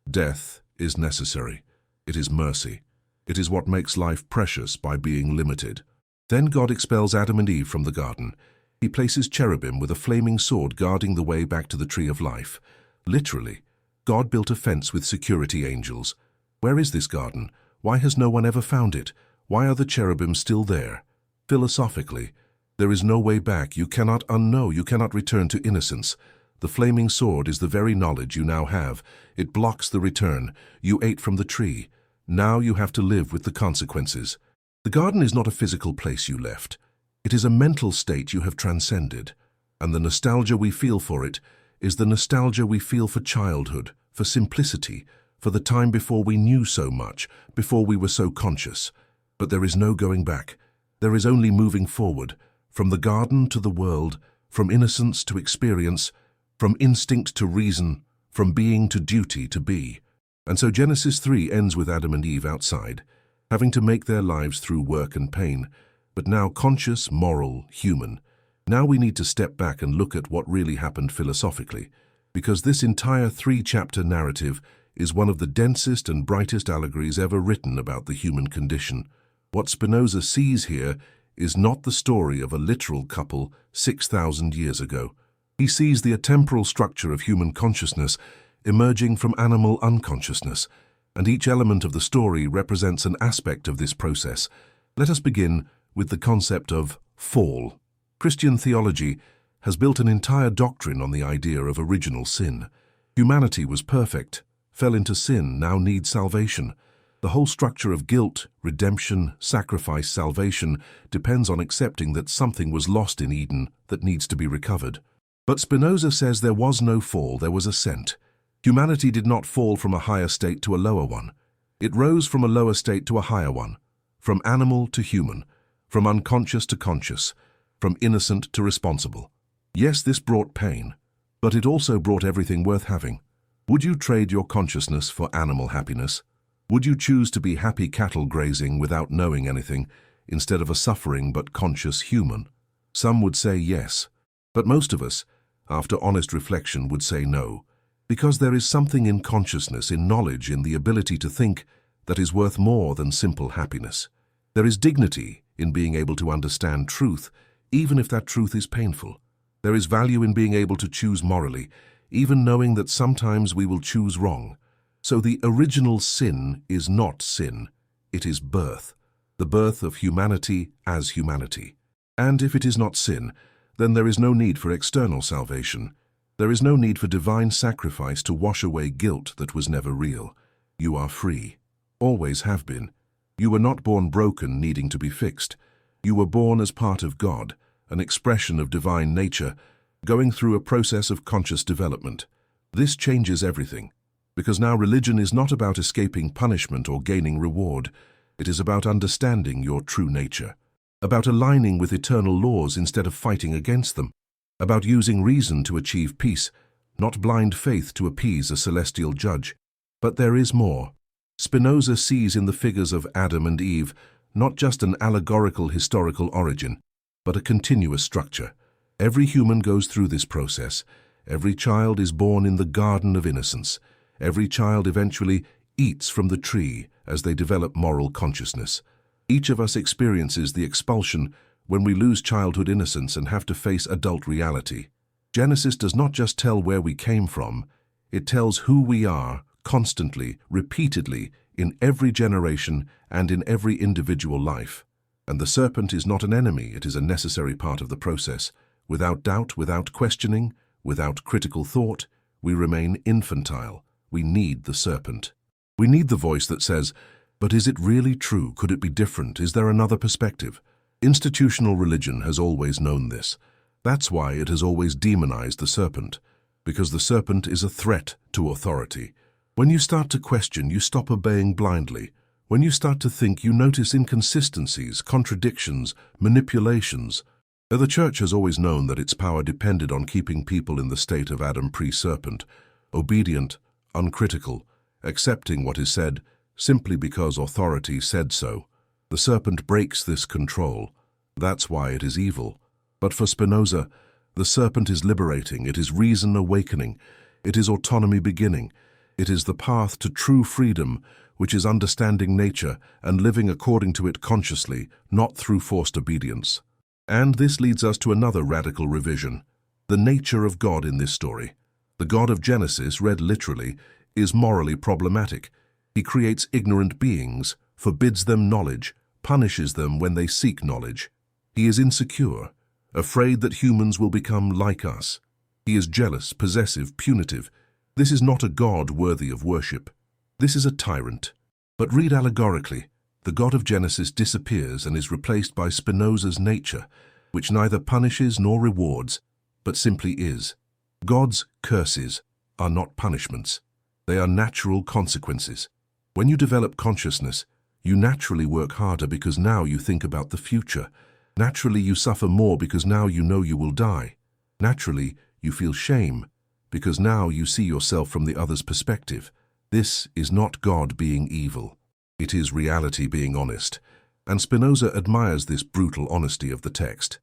S1: Death is necessary. It is mercy. It is what makes life precious by being limited. Then God expels Adam and Eve from the garden. He places cherubim with a flaming sword guarding the way back to the tree of life. Literally, God built a fence with security angels. Where is this garden? Why has no one ever found it? Why are the cherubim still there? Philosophically, there is no way back. You cannot unknow. You cannot return to innocence. The flaming sword is the very knowledge you now have. It blocks the return. You ate from the tree. Now you have to live with the consequences. The garden is not a physical place you left. It is a mental state you have transcended. And the nostalgia we feel for it is the nostalgia we feel for childhood, for simplicity, for the time before we knew so much, before we were so conscious. But there is no going back. There is only moving forward, from the garden to the world, from innocence to experience, from instinct to reason, from being to duty to be. And so Genesis 3 ends with Adam and Eve outside, having to make their lives through work and pain, but now conscious, moral, human. Now we need to step back and look at what really happened philosophically, because this entire 3-chapter narrative is one of the densest and brightest allegories ever written about the human condition. What Spinoza sees here is not the story of a literal couple 6,000 years ago. He sees the atemporal structure of human consciousness emerging from animal unconsciousness, and each element of the story represents an aspect of this process. Let us begin with the concept of fall. Christian theology has built an entire doctrine on the idea of original sin. Humanity was perfect, fell into sin, now needs salvation. The whole structure of guilt, redemption, sacrifice, salvation depends on accepting that something was lost in Eden that needs to be recovered. But Spinoza says there was no fall, there was ascent. Humanity did not fall from a higher state to a lower one. It rose from a lower state to a higher one, from animal to human, from unconscious to conscious, from innocent to responsible. Yes, this brought pain, but it also brought everything worth having. Would you trade your consciousness for animal happiness? Would you choose to be happy cattle grazing without knowing anything, instead of a suffering but conscious human? Some would say yes, but most of us, after honest reflection, would say no, because there is something in consciousness, in knowledge, in the ability to think, that is worth more than simple happiness. There is dignity in being able to understand truth, even if that truth is painful. There is value in being able to choose morally, even knowing that sometimes we will choose wrong. So the original sin is not sin, it is birth, the birth of humanity as humanity. And if it is not sin, then there is no need for external salvation. There is no need for divine sacrifice to wash away guilt that was never real. You are free. always have been. You were not born broken, needing to be fixed. You were born as part of God, an expression of divine nature, going through a process of conscious development. This changes everything, because now religion is not about escaping punishment or gaining reward. It is about understanding your true nature, about aligning with eternal laws instead of fighting against them, about using reason to achieve peace, not blind faith to appease a celestial judge. But there is more. Spinoza sees in the figures of Adam and Eve not just an allegorical historical origin, but a continuous structure. Every human goes through this process. Every child is born in the garden of innocence. Every child eventually eats from the tree as they develop moral consciousness. Each of us experiences the expulsion when we lose childhood innocence and have to face adult reality. Genesis does not just tell where we came from, it tells who we are, constantly, repeatedly, in every generation and in every individual life. And the serpent is not an enemy, it is a necessary part of the process. Without doubt, without questioning, without critical thought, we remain infantile. We need the serpent. We need the voice that says, but is it really true? Could it be different? Is there another perspective? Institutional religion has always known this. That's why it has always demonized the serpent, because the serpent is a threat to authority. When you start to question, you stop obeying blindly. When you start to think, you notice inconsistencies, contradictions, manipulations. The church has always known that its power depended on keeping people in the state of Adam pre-serpent, obedient, uncritical, accepting what is said simply because authority said so. The serpent breaks this control. That's why it is evil. But for Spinoza, the serpent is liberating, it is reason awakening, it is autonomy beginning. It is the path to true freedom, which is understanding nature and living according to it consciously, not through forced obedience. And this leads us to another radical revision, the nature of God in this story. The God of Genesis, read literally, is morally problematic. He creates ignorant beings, forbids them knowledge, punishes them when they seek knowledge. He is insecure, afraid that humans will become like us. He is jealous, possessive, punitive. This is not a God worthy of worship. This is a tyrant. But read allegorically, the God of Genesis disappears and is replaced by Spinoza's nature, which neither punishes nor rewards, but simply is. God's curses are not punishments. They are natural consequences. When you develop consciousness, you naturally work harder because now you think about the future. Naturally, you suffer more because now you know you will die. Naturally, you feel shame because now you see yourself from the other's perspective. This is not God being evil. It is reality being honest. And Spinoza admires this brutal honesty of the text.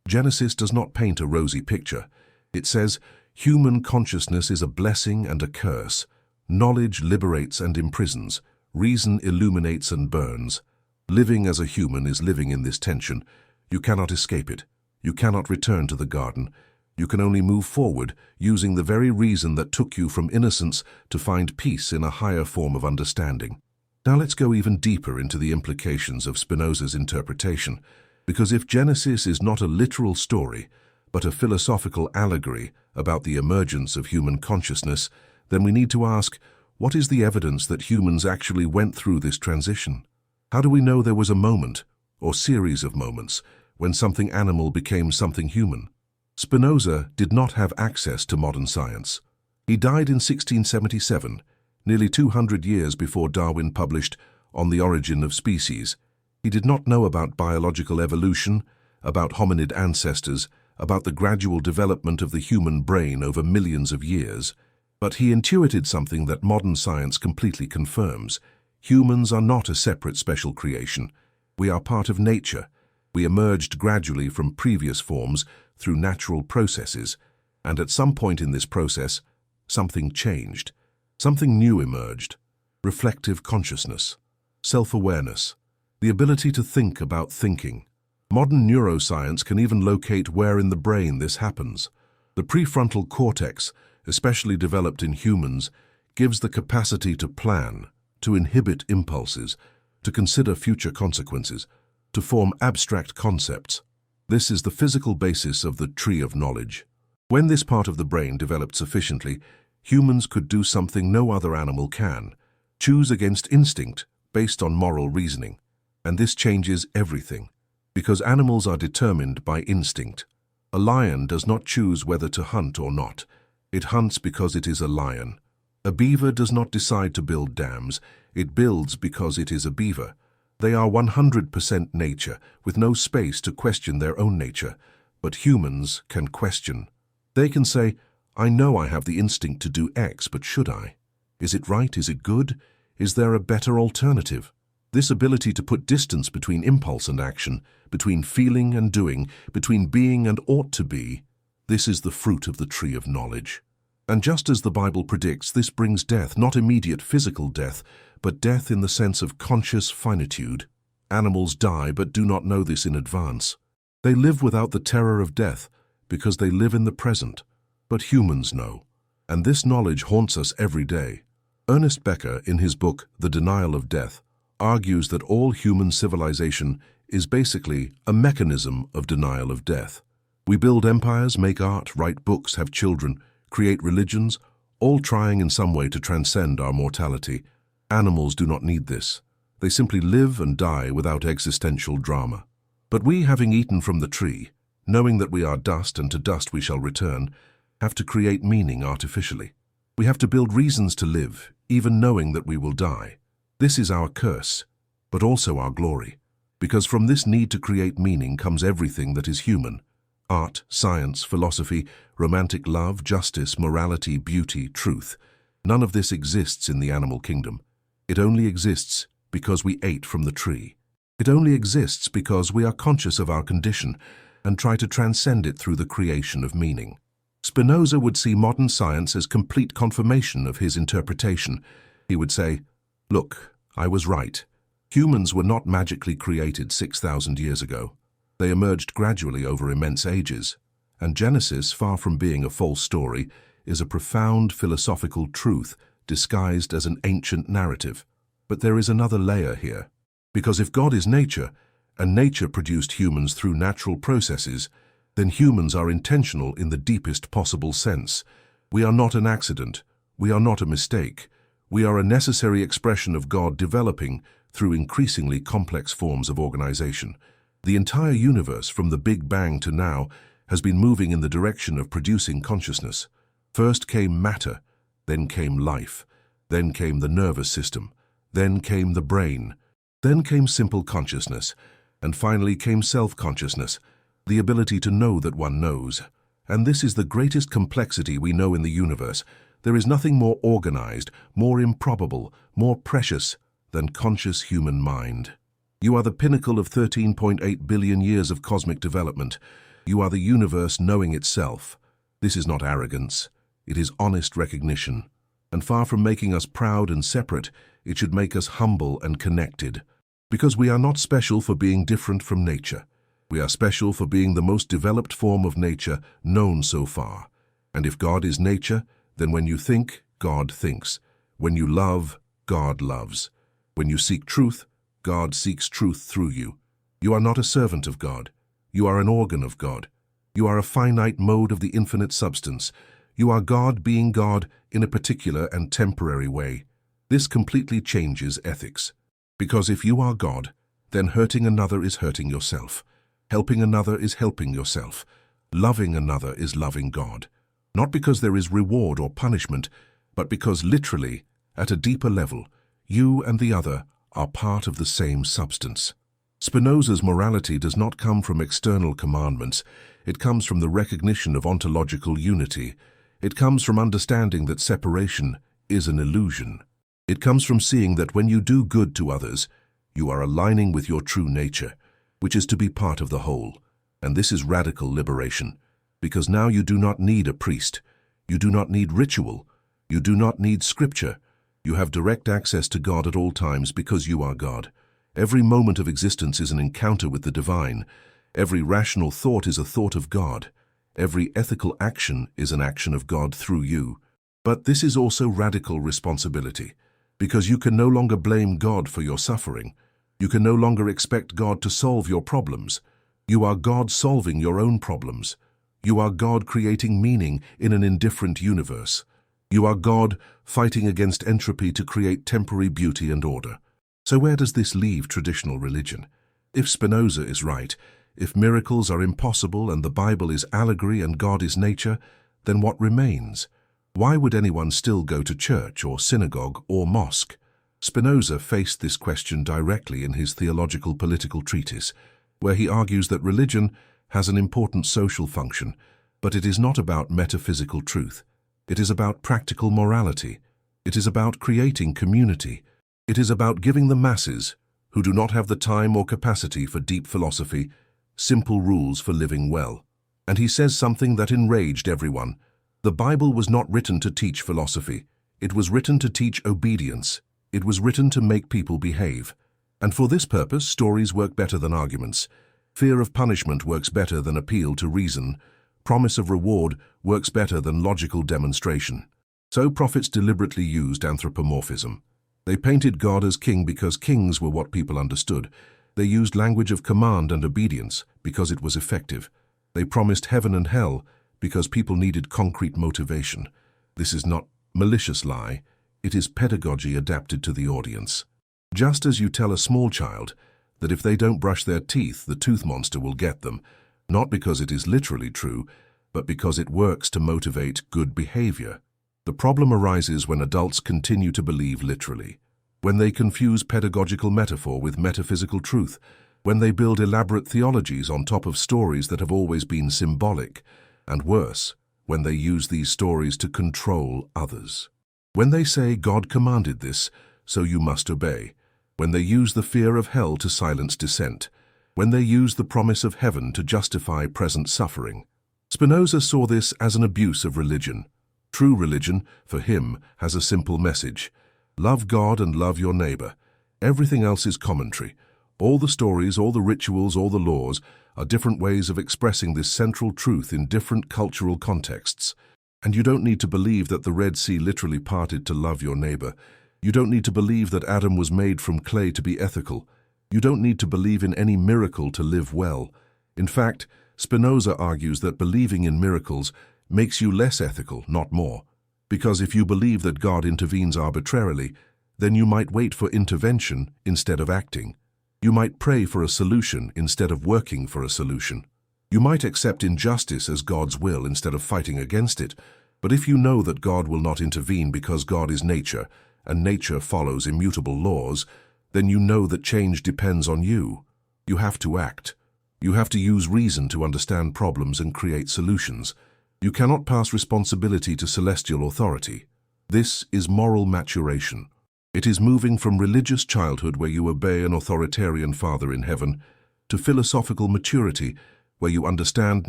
S1: Genesis does not paint a rosy picture. It says, human consciousness is a blessing and a curse. Knowledge liberates and imprisons. Reason illuminates and burns. Living as a human is living in this tension. You cannot escape it. You cannot return to the garden. You can only move forward using the very reason that took you from innocence to find peace in a higher form of understanding. Now let's go even deeper into the implications of Spinoza's interpretation, because if Genesis is not a literal story, but a philosophical allegory about the emergence of human consciousness, then we need to ask, what is the evidence that humans actually went through this transition? How do we know there was a moment, or series of moments, when something animal became something human? Spinoza did not have access to modern science. He died in 1677, nearly 200 years before Darwin published On the Origin of Species. He did not know about biological evolution, about hominid ancestors, about the gradual development of the human brain over millions of years, but he intuited something that modern science completely confirms. Humans are not a separate special creation. We are part of nature. We emerged gradually from previous forms through natural processes, and at some point in this process, something changed. Something new emerged. Reflective consciousness, self-awareness, the ability to think about thinking. Modern neuroscience can even locate where in the brain this happens. The prefrontal cortex, especially developed in humans, gives the capacity to plan, to inhibit impulses, to consider future consequences, to form abstract concepts. This is the physical basis of the tree of knowledge. When this part of the brain developed sufficiently, humans could do something no other animal can: choose against instinct, based on moral reasoning. And this changes everything, because animals are determined by instinct. A lion does not choose whether to hunt or not. It hunts because it is a lion. A beaver does not decide to build dams. It builds because it is a beaver. They are 100% nature, with no space to question their own nature. But humans can question. They can say, I know I have the instinct to do X, but should I? Is it right? Is it good? Is there a better alternative? This ability to put distance between impulse and action, between feeling and doing, between being and ought to be, this is the fruit of the tree of knowledge. And just as the Bible predicts, this brings death, not immediate physical death, but death in the sense of conscious finitude. Animals die but do not know this in advance. They live without the terror of death because they live in the present. But humans know, and this knowledge haunts us every day. Ernest Becker, in his book The Denial of Death, argues that all human civilization is basically a mechanism of denial of death. We build empires, make art, write books, have children, create religions, all trying in some way to transcend our mortality. Animals do not need this. They simply live and die without existential drama. But we, having eaten from the tree, knowing that we are dust and to dust we shall return, have to create meaning artificially. We have to build reasons to live, even knowing that we will die. This is our curse, but also our glory, because from this need to create meaning comes everything that is human. Art, science, philosophy, romantic love, justice, morality, beauty, truth. None of this exists in the animal kingdom. It only exists because we ate from the tree. It only exists because we are conscious of our condition and try to transcend it through the creation of meaning. Spinoza would see modern science as complete confirmation of his interpretation. He would say, look, I was right. Humans were not magically created 6,000 years ago. They emerged gradually over immense ages. And Genesis, far from being a false story, is a profound philosophical truth disguised as an ancient narrative. But there is another layer here. Because if God is nature, and nature produced humans through natural processes, then humans are intentional in the deepest possible sense. We are not an accident. We are not a mistake. We are a necessary expression of God developing through increasingly complex forms of organization. The entire universe, from the Big Bang to now, has been moving in the direction of producing consciousness. First came matter, then came life, then came the nervous system, then came the brain, then came simple consciousness, and finally came self-consciousness, the ability to know that one knows. And this is the greatest complexity we know in the universe. There is nothing more organized, more improbable, more precious than conscious human mind. You are the pinnacle of 13.8 billion years of cosmic development. You are the universe knowing itself. This is not arrogance. It is honest recognition. And far from making us proud and separate, it should make us humble and connected. Because we are not special for being different from nature. We are special for being the most developed form of nature known so far. And if God is nature, then when you think, God thinks. When you love, God loves. When you seek truth, God seeks truth through you. You are not a servant of God. You are an organ of God. You are a finite mode of the infinite substance. You are God being God in a particular and temporary way. This completely changes ethics. Because if you are God, then hurting another is hurting yourself. Helping another is helping yourself. Loving another is loving God. Not because there is reward or punishment, but because literally, at a deeper level, you and the other are part of the same substance. Spinoza's morality does not come from external commandments. It comes from the recognition of ontological unity. It comes from understanding that separation is an illusion. It comes from seeing that when you do good to others, you are aligning with your true nature, which is to be part of the whole. And this is radical liberation, because now you do not need a priest. You do not need ritual. You do not need scripture. You have direct access to God at all times because you are God. Every moment of existence is an encounter with the divine. Every rational thought is a thought of God. Every ethical action is an action of God through you. But this is also radical responsibility, because you can no longer blame God for your suffering. You can no longer expect God to solve your problems. You are God solving your own problems. You are God creating meaning in an indifferent universe. You are God fighting against entropy to create temporary beauty and order. So where does this leave traditional religion? If Spinoza is right, if miracles are impossible and the Bible is allegory and God is nature, then what remains? Why would anyone still go to church or synagogue or mosque? Spinoza faced this question directly in his theological political treatise, where he argues that religion has an important social function, but it is not about metaphysical truth. It is about practical morality. It is about creating community. It is about giving the masses, who do not have the time or capacity for deep philosophy, simple rules for living well. And he says something that enraged everyone. The Bible was not written to teach philosophy. It was written to teach obedience. It was written to make people behave. And for this purpose, stories work better than arguments. Fear of punishment works better than appeal to reason. Promise of reward works better than logical demonstration. So prophets deliberately used anthropomorphism. They painted God as king because kings were what people understood. They used language of command and obedience because it was effective. They promised heaven and hell because people needed concrete motivation. This is not malicious lie. It is pedagogy adapted to the audience. Just as you tell a small child that if they don't brush their teeth, the tooth monster will get them, not because it is literally true, but because it works to motivate good behavior. The problem arises when adults continue to believe literally, when they confuse pedagogical metaphor with metaphysical truth, when they build elaborate theologies on top of stories that have always been symbolic, and worse, when they use these stories to control others. When they say God commanded this, so you must obey. When they use the fear of hell to silence dissent. When they use the promise of heaven to justify present suffering. Spinoza saw this as an abuse of religion. True religion, for him, has a simple message. Love God and love your neighbor. Everything else is commentary. All the stories, all the rituals, all the laws are different ways of expressing this central truth in different cultural contexts. And you don't need to believe that the Red Sea literally parted to love your neighbor. You don't need to believe that Adam was made from clay to be ethical. You don't need to believe in any miracle to live well. In fact, Spinoza argues that believing in miracles makes you less ethical, not more. Because if you believe that God intervenes arbitrarily, then you might wait for intervention instead of acting. You might pray for a solution instead of working for a solution. You might accept injustice as God's will instead of fighting against it. But if you know that God will not intervene because God is nature, and nature follows immutable laws, then you know that change depends on you. You have to act. You have to use reason to understand problems and create solutions. You cannot pass responsibility to celestial authority. This is moral maturation. It is moving from religious childhood where you obey an authoritarian father in heaven to philosophical maturity where you understand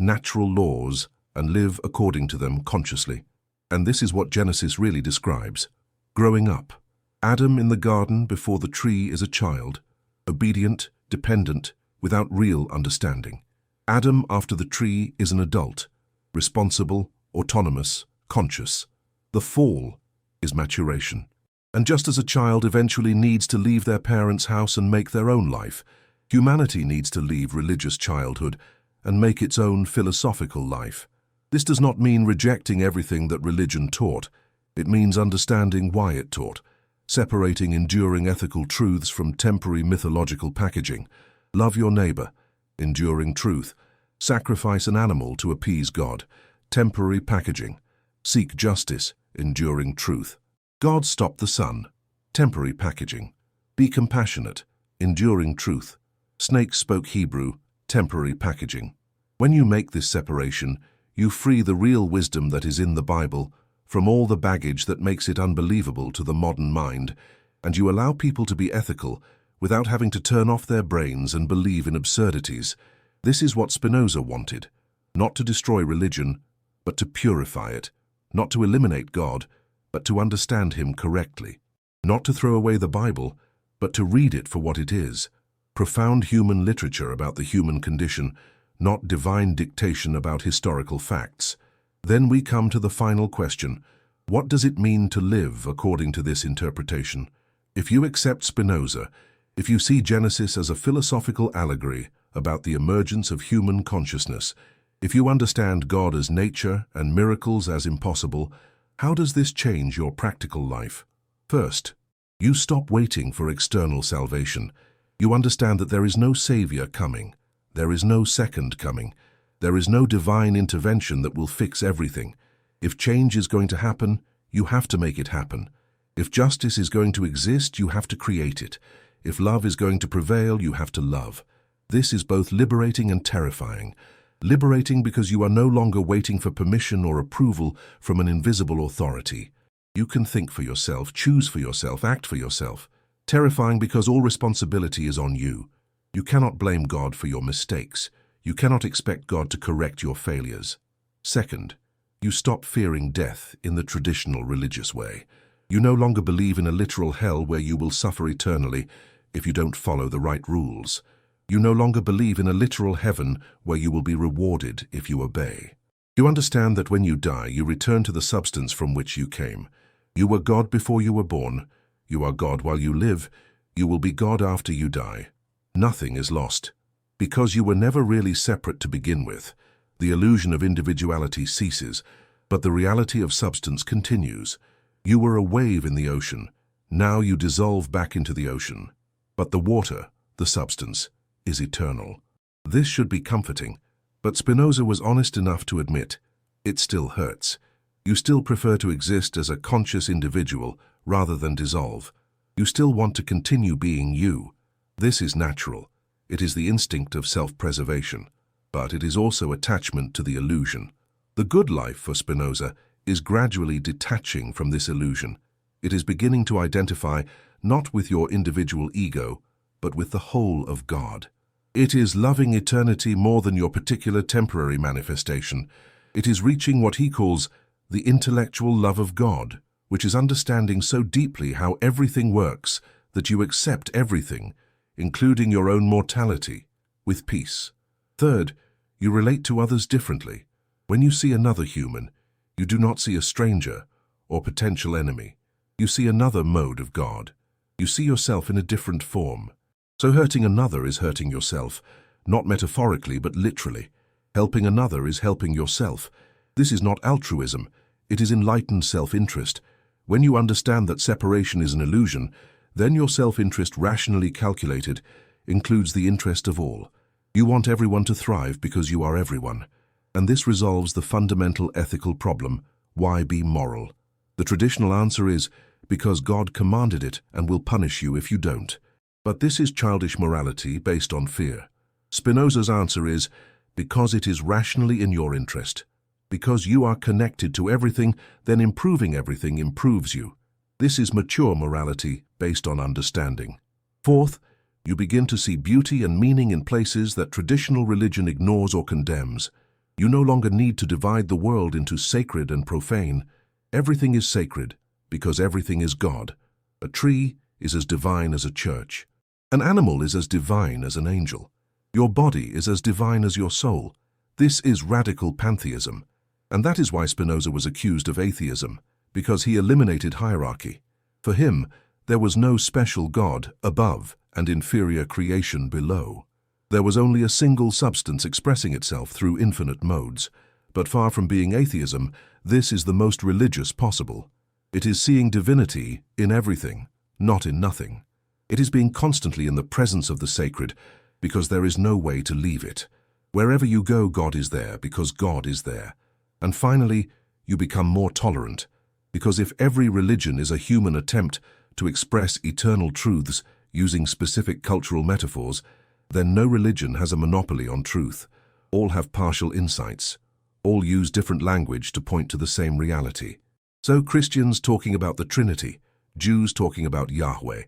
S1: natural laws and live according to them consciously. And this is what Genesis really describes. Growing up. Adam in the garden before the tree is a child, obedient, dependent, without real understanding. Adam after the tree is an adult, responsible, autonomous, conscious. The fall is maturation. And just as a child eventually needs to leave their parents' house and make their own life, humanity needs to leave religious childhood and make its own philosophical life. This does not mean rejecting everything that religion taught. It means understanding why it taught, separating enduring ethical truths from temporary mythological packaging. Love your neighbor, enduring truth. Sacrifice an animal to appease God, temporary packaging. Seek justice, enduring truth. God stopped the sun, temporary packaging. Be compassionate, enduring truth. Snake spoke Hebrew, temporary packaging. When you make this separation, you free the real wisdom that is in the Bible from all the baggage that makes it unbelievable to the modern mind, and you allow people to be ethical without having to turn off their brains and believe in absurdities. This is what Spinoza wanted, not to destroy religion, but to purify it, not to eliminate God, but to understand him correctly, not to throw away the Bible, but to read it for what it is, profound human literature about the human condition, not divine dictation about historical facts. Then we come to the final question: what does it mean to live according to this interpretation? If you accept Spinoza, if you see Genesis as a philosophical allegory about the emergence of human consciousness, if you understand God as nature and miracles as impossible, how does this change your practical life? First, You stop waiting for external salvation. You understand that there is no savior coming. There is no second coming. There is no divine intervention that will fix everything. If change is going to happen, you have to make it happen. If justice is going to exist, you have to create it. If love is going to prevail, you have to love. This is both liberating and terrifying. Liberating because you are no longer waiting for permission or approval from an invisible authority. You can think for yourself, choose for yourself, act for yourself. Terrifying because all responsibility is on you. You cannot blame God for your mistakes. You cannot expect God to correct your failures. Second, you stop fearing death in the traditional religious way. You no longer believe in a literal hell where you will suffer eternally if you don't follow the right rules. You no longer believe in a literal heaven where you will be rewarded if you obey. You understand that when you die, you return to the substance from which you came. You were God before you were born. You are God while you live. You will be God after you die. Nothing is lost. Because you were never really separate to begin with, the illusion of individuality ceases, but the reality of substance continues. You were a wave in the ocean. Now you dissolve back into the ocean. But the water, the substance, is eternal. This should be comforting, but Spinoza was honest enough to admit, it still hurts. You still prefer to exist as a conscious individual rather than dissolve. You still want to continue being you. This is natural. It is the instinct of self-preservation, but it is also attachment to the illusion. The good life for Spinoza is gradually detaching from this illusion. It is beginning to identify not with your individual ego, but with the whole of God. It is loving eternity more than your particular temporary manifestation. It is reaching what he calls the intellectual love of God, which is understanding so deeply how everything works that you accept everything, including your own mortality, with peace. Third, you relate to others differently. When you see another human, you do not see a stranger or potential enemy. You see another mode of God. You see yourself in a different form. So hurting another is hurting yourself, not metaphorically but literally. Helping another is helping yourself. This is not altruism, it is enlightened self-interest. When you understand that separation is an illusion, then your self-interest, rationally calculated, includes the interest of all. You want everyone to thrive because you are everyone. And this resolves the fundamental ethical problem, why be moral? The traditional answer is, because God commanded it and will punish you if you don't. But this is childish morality based on fear. Spinoza's answer is, because it is rationally in your interest. Because you are connected to everything, then improving everything improves you. This is mature morality based on understanding. Fourth, you begin to see beauty and meaning in places that traditional religion ignores or condemns. You no longer need to divide the world into sacred and profane. Everything is sacred because everything is God. A tree is as divine as a church. An animal is as divine as an angel. Your body is as divine as your soul. This is radical pantheism. And that is why Spinoza was accused of atheism, because he eliminated hierarchy. For him, there was no special God above and inferior creation below. There was only a single substance expressing itself through infinite modes. But far from being atheism, this is the most religious possible. It is seeing divinity in everything, not in nothing. It is being constantly in the presence of the sacred, because there is no way to leave it. Wherever you go, God is there, because God is there. And finally, you become more tolerant, because if every religion is a human attempt to express eternal truths using specific cultural metaphors, then no religion has a monopoly on truth. All have partial insights. All use different language to point to the same reality. So Christians talking about the Trinity, Jews talking about Yahweh,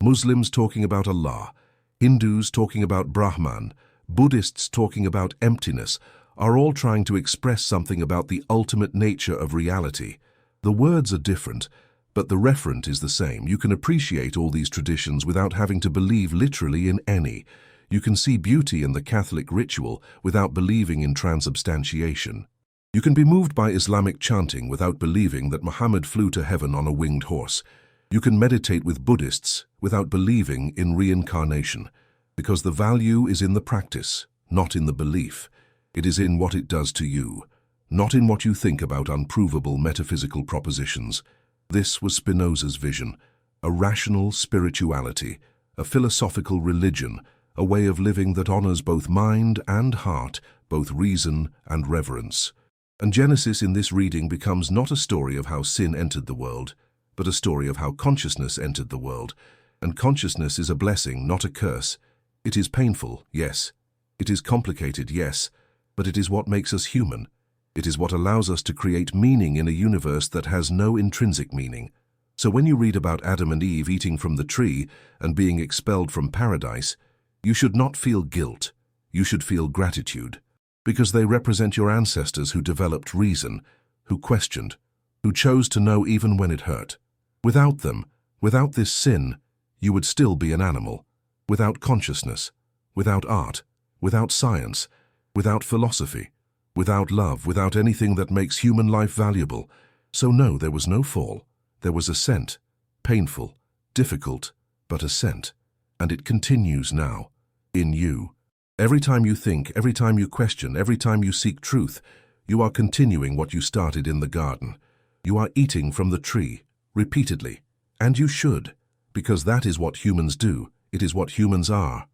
S1: Muslims talking about Allah, Hindus talking about Brahman, Buddhists talking about emptiness, are all trying to express something about the ultimate nature of reality. The words are different, but the referent is the same. You can appreciate all these traditions without having to believe literally in any. You can see beauty in the Catholic ritual without believing in transubstantiation. You can be moved by Islamic chanting without believing that Muhammad flew to heaven on a winged horse. You can meditate with Buddhists without believing in reincarnation, because the value is in the practice, not in the belief. It is in what it does to you, not in what you think about unprovable metaphysical propositions. This was Spinoza's vision, a rational spirituality, a philosophical religion, a way of living that honors both mind and heart, both reason and reverence. And Genesis in this reading becomes not a story of how sin entered the world, but a story of how consciousness entered the world. And consciousness is a blessing, not a curse. It is painful, yes. It is complicated, yes. But it is what makes us human. It is what allows us to create meaning in a universe that has no intrinsic meaning. So when you read about Adam and Eve eating from the tree and being expelled from paradise, you should not feel guilt. You should feel gratitude. Because they represent your ancestors who developed reason, who questioned, who chose to know even when it hurt. Without them, without this sin, you would still be an animal. Without consciousness, without art, without science, without philosophy, without love, without anything that makes human life valuable. So no, there was no fall. There was ascent, painful, difficult, but ascent. And it continues now, in you. Every time you think, every time you question, every time you seek truth, you are continuing what you started in the garden. You are eating from the tree, repeatedly. And you should, because that is what humans do. It is what humans are.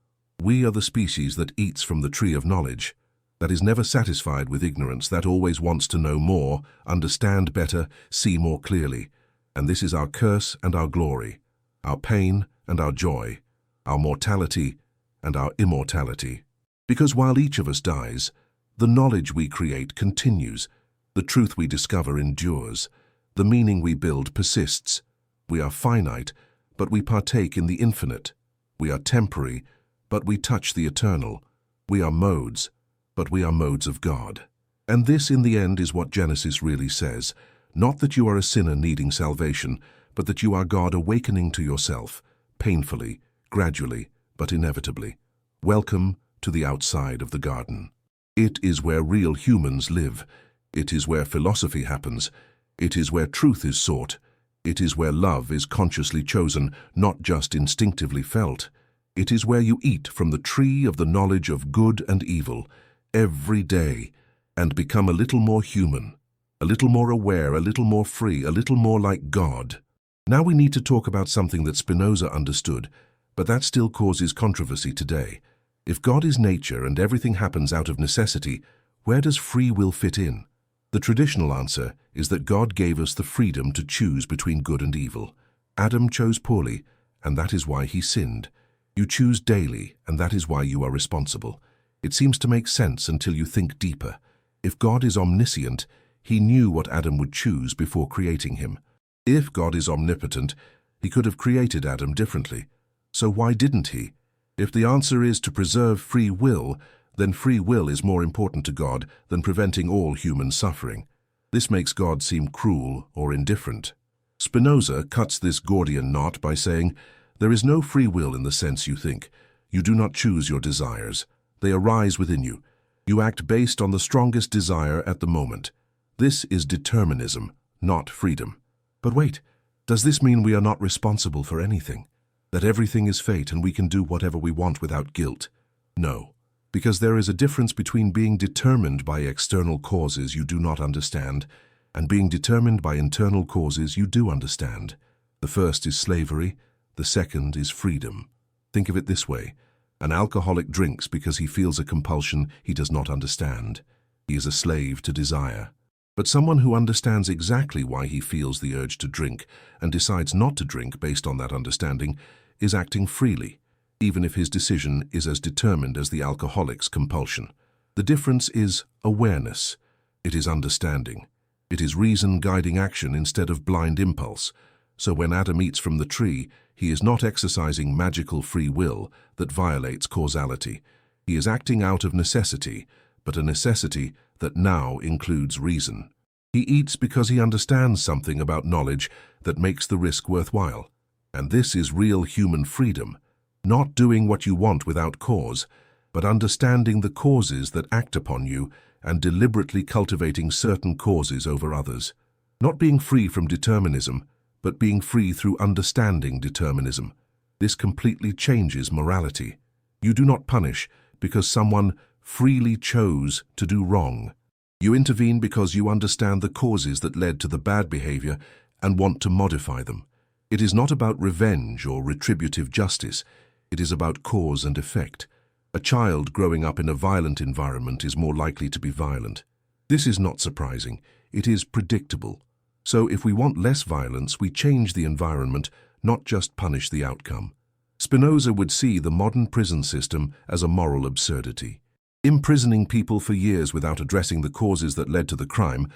S1: We are the species that eats from the tree of knowledge, that is never satisfied with ignorance, that always wants to know more, understand better, see more clearly. And this is our curse and our glory, our pain and our joy, our mortality and our immortality. Because while each of us dies, the knowledge we create continues, the truth we discover endures, the meaning we build persists. We are finite, but we partake in the infinite. We are temporary, but we touch the eternal. We are modes, but we are modes of God. And this, in the end, is what Genesis really says. Not that you are a sinner needing salvation, but that you are God awakening to yourself, painfully, gradually, but inevitably. Welcome to the outside of the garden. It is where real humans live. It is where philosophy happens. It is where truth is sought. It is where love is consciously chosen, not just instinctively felt. It is where you eat from the tree of the knowledge of good and evil every day and become a little more human, a little more aware, a little more free, a little more like God. Now we need to talk about something that Spinoza understood, but that still causes controversy today. If God is nature and everything happens out of necessity, where does free will fit in? The traditional answer is that God gave us the freedom to choose between good and evil. Adam chose poorly, and that is why he sinned. You choose daily, and that is why you are responsible. It seems to make sense until you think deeper. If God is omniscient, he knew what Adam would choose before creating him. If God is omnipotent, he could have created Adam differently. So why didn't he? If the answer is to preserve free will, then free will is more important to God than preventing all human suffering. This makes God seem cruel or indifferent. Spinoza cuts this Gordian knot by saying, there is no free will in the sense you think. You do not choose your desires. They arise within you. You act based on the strongest desire at the moment. This is determinism, not freedom. But wait, does this mean we are not responsible for anything? That everything is fate and we can do whatever we want without guilt? No, because there is a difference between being determined by external causes you do not understand and being determined by internal causes you do understand. The first is slavery, the second is freedom. Think of it this way. An alcoholic drinks because he feels a compulsion he does not understand. He is a slave to desire. But someone who understands exactly why he feels the urge to drink and decides not to drink based on that understanding is acting freely, even if his decision is as determined as the alcoholic's compulsion. The difference is awareness. It is understanding. It is reason guiding action instead of blind impulse. So when Adam eats from the tree, he is not exercising magical free will that violates causality. He is acting out of necessity, but a necessity that now includes reason. He eats because he understands something about knowledge that makes the risk worthwhile. And this is real human freedom, not doing what you want without cause, but understanding the causes that act upon you and deliberately cultivating certain causes over others. Not being free from determinism, but being free through understanding determinism. This completely changes morality. You do not punish because someone freely chose to do wrong. You intervene because you understand the causes that led to the bad behavior and want to modify them. It is not about revenge or retributive justice. It is about cause and effect. A child growing up in a violent environment is more likely to be violent. This is not surprising. It is predictable. So if we want less violence, we change the environment, not just punish the outcome. Spinoza would see the modern prison system as a moral absurdity. Imprisoning people for years without addressing the causes that led to the crime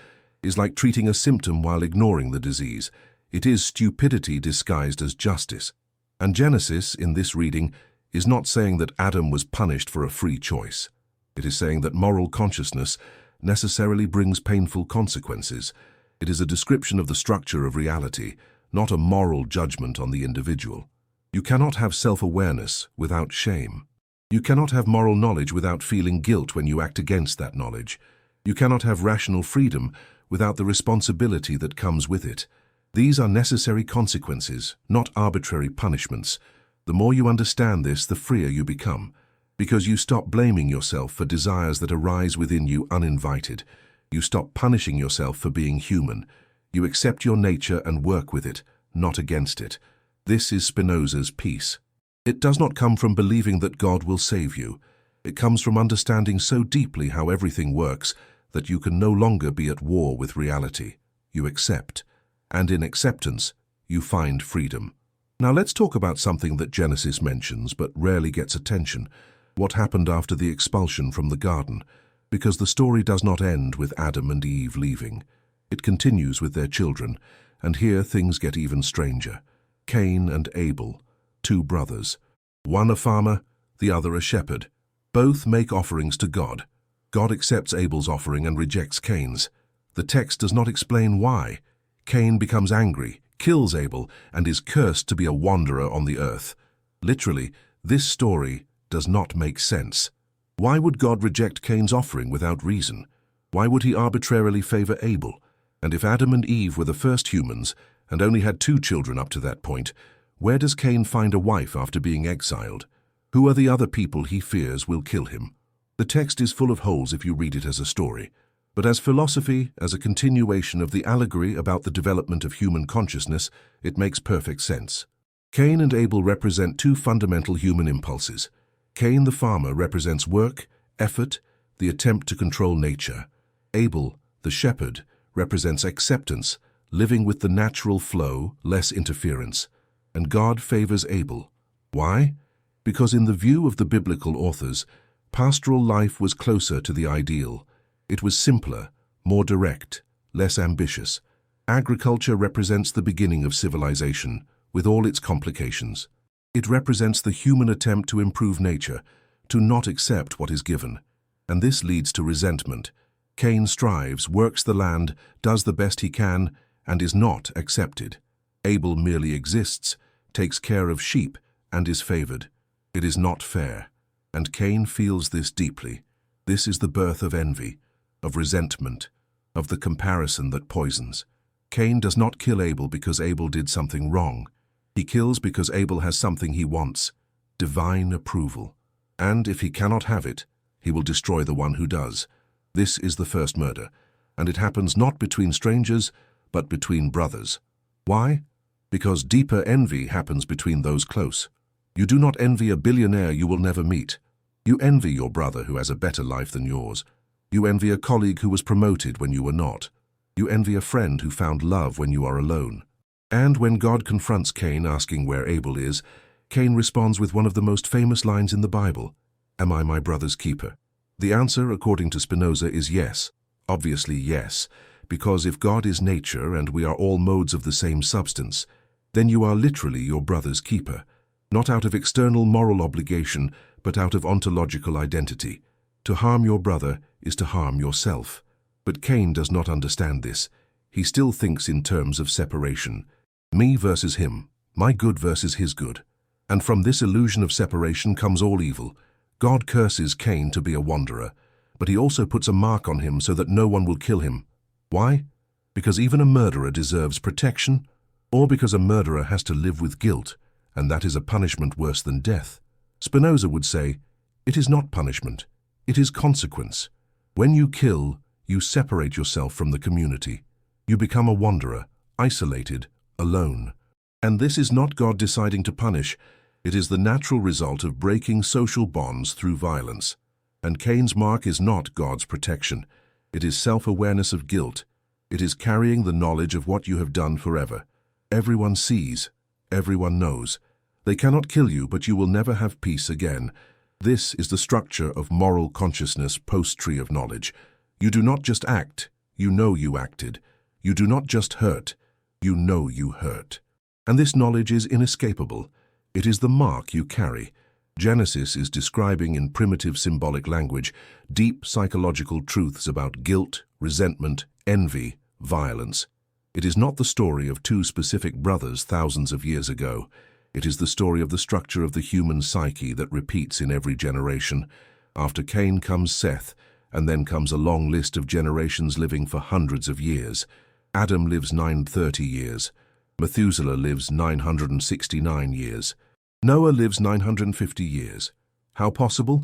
S1: is like treating a symptom while ignoring the disease. It is stupidity disguised as justice. And Genesis, in this reading, is not saying that Adam was punished for a free choice. It is saying that moral consciousness necessarily brings painful consequences. It is a description of the structure of reality, not a moral judgment on the individual. You cannot have self-awareness without shame. You cannot have moral knowledge without feeling guilt when you act against that knowledge. You cannot have rational freedom without the responsibility that comes with it. These are necessary consequences, not arbitrary punishments. The more you understand this, the freer you become, because you stop blaming yourself for desires that arise within you uninvited. You stop punishing yourself for being human. You accept your nature and work with it, not against it. This is Spinoza's peace. It does not come from believing that God will save you. It comes from understanding so deeply how everything works that you can no longer be at war with reality. You accept, and in acceptance, you find freedom. Now let's talk about something that Genesis mentions but rarely gets attention: what happened after the expulsion from the garden, because the story does not end with Adam and Eve leaving. It continues with their children, and here things get even stranger. Cain and Abel, two brothers, one a farmer, the other a shepherd. Both make offerings to God. God accepts Abel's offering and rejects Cain's. The text does not explain why. Cain becomes angry, kills Abel, and is cursed to be a wanderer on the earth. Literally, this story does not make sense. Why would God reject Cain's offering without reason? Why would he arbitrarily favor Abel? And if Adam and Eve were the first humans, and only had 2 children up to that point, where does Cain find a wife after being exiled? Who are the other people he fears will kill him? The text is full of holes if you read it as a story, but as philosophy, as a continuation of the allegory about the development of human consciousness, it makes perfect sense. Cain and Abel represent 2 fundamental human impulses. Cain the farmer represents work, effort, the attempt to control nature. Abel, the shepherd, represents acceptance, living with the natural flow, less interference. And God favors Abel. Why? Because in the view of the biblical authors, pastoral life was closer to the ideal. It was simpler, more direct, less ambitious. Agriculture represents the beginning of civilization, with all its complications. It represents the human attempt to improve nature, to not accept what is given. And this leads to resentment. Cain strives, works the land, does the best he can, and is not accepted. Abel merely exists, takes care of sheep, and is favored. It is not fair. And Cain feels this deeply. This is the birth of envy, of resentment, of the comparison that poisons. Cain does not kill Abel because Abel did something wrong. He kills because Abel has something he wants, divine approval. And if he cannot have it, he will destroy the one who does. This is the first murder, and it happens not between strangers, but between brothers. Why? Because deeper envy happens between those close. You do not envy a billionaire you will never meet. You envy your brother who has a better life than yours. You envy a colleague who was promoted when you were not. You envy a friend who found love when you are alone. And when God confronts Cain asking where Abel is, Cain responds with one of the most famous lines in the Bible: "Am I my brother's keeper?" The answer, according to Spinoza, is yes. Obviously yes, because if God is nature and we are all modes of the same substance, then you are literally your brother's keeper, not out of external moral obligation, but out of ontological identity. To harm your brother is to harm yourself. But Cain does not understand this. He still thinks in terms of separation. Me versus him, my good versus his good. And from this illusion of separation comes all evil. God curses Cain to be a wanderer, but he also puts a mark on him so that no one will kill him. Why? Because even a murderer deserves protection, or because a murderer has to live with guilt, and that is a punishment worse than death. Spinoza would say, it is not punishment, it is consequence. When you kill, you separate yourself from the community. You become a wanderer, isolated, alone. And this is not God deciding to punish. It is the natural result of breaking social bonds through violence. And Cain's mark is not God's protection. It is self-awareness of guilt. It is carrying the knowledge of what you have done forever. Everyone sees. Everyone knows. They cannot kill you, but you will never have peace again. This is the structure of moral consciousness post-tree of knowledge. You do not just act. You know you acted. You do not just hurt. You know you hurt. And this knowledge is inescapable. It is the mark you carry. Genesis is describing in primitive symbolic language deep psychological truths about guilt, resentment, envy, violence. It is not the story of two specific brothers thousands of years ago. It is the story of the structure of the human psyche that repeats in every generation. After Cain comes Seth, and then comes a long list of generations living for hundreds of years. Adam lives 930 years. Methuselah lives 969 years. Noah lives 950 years. How possible?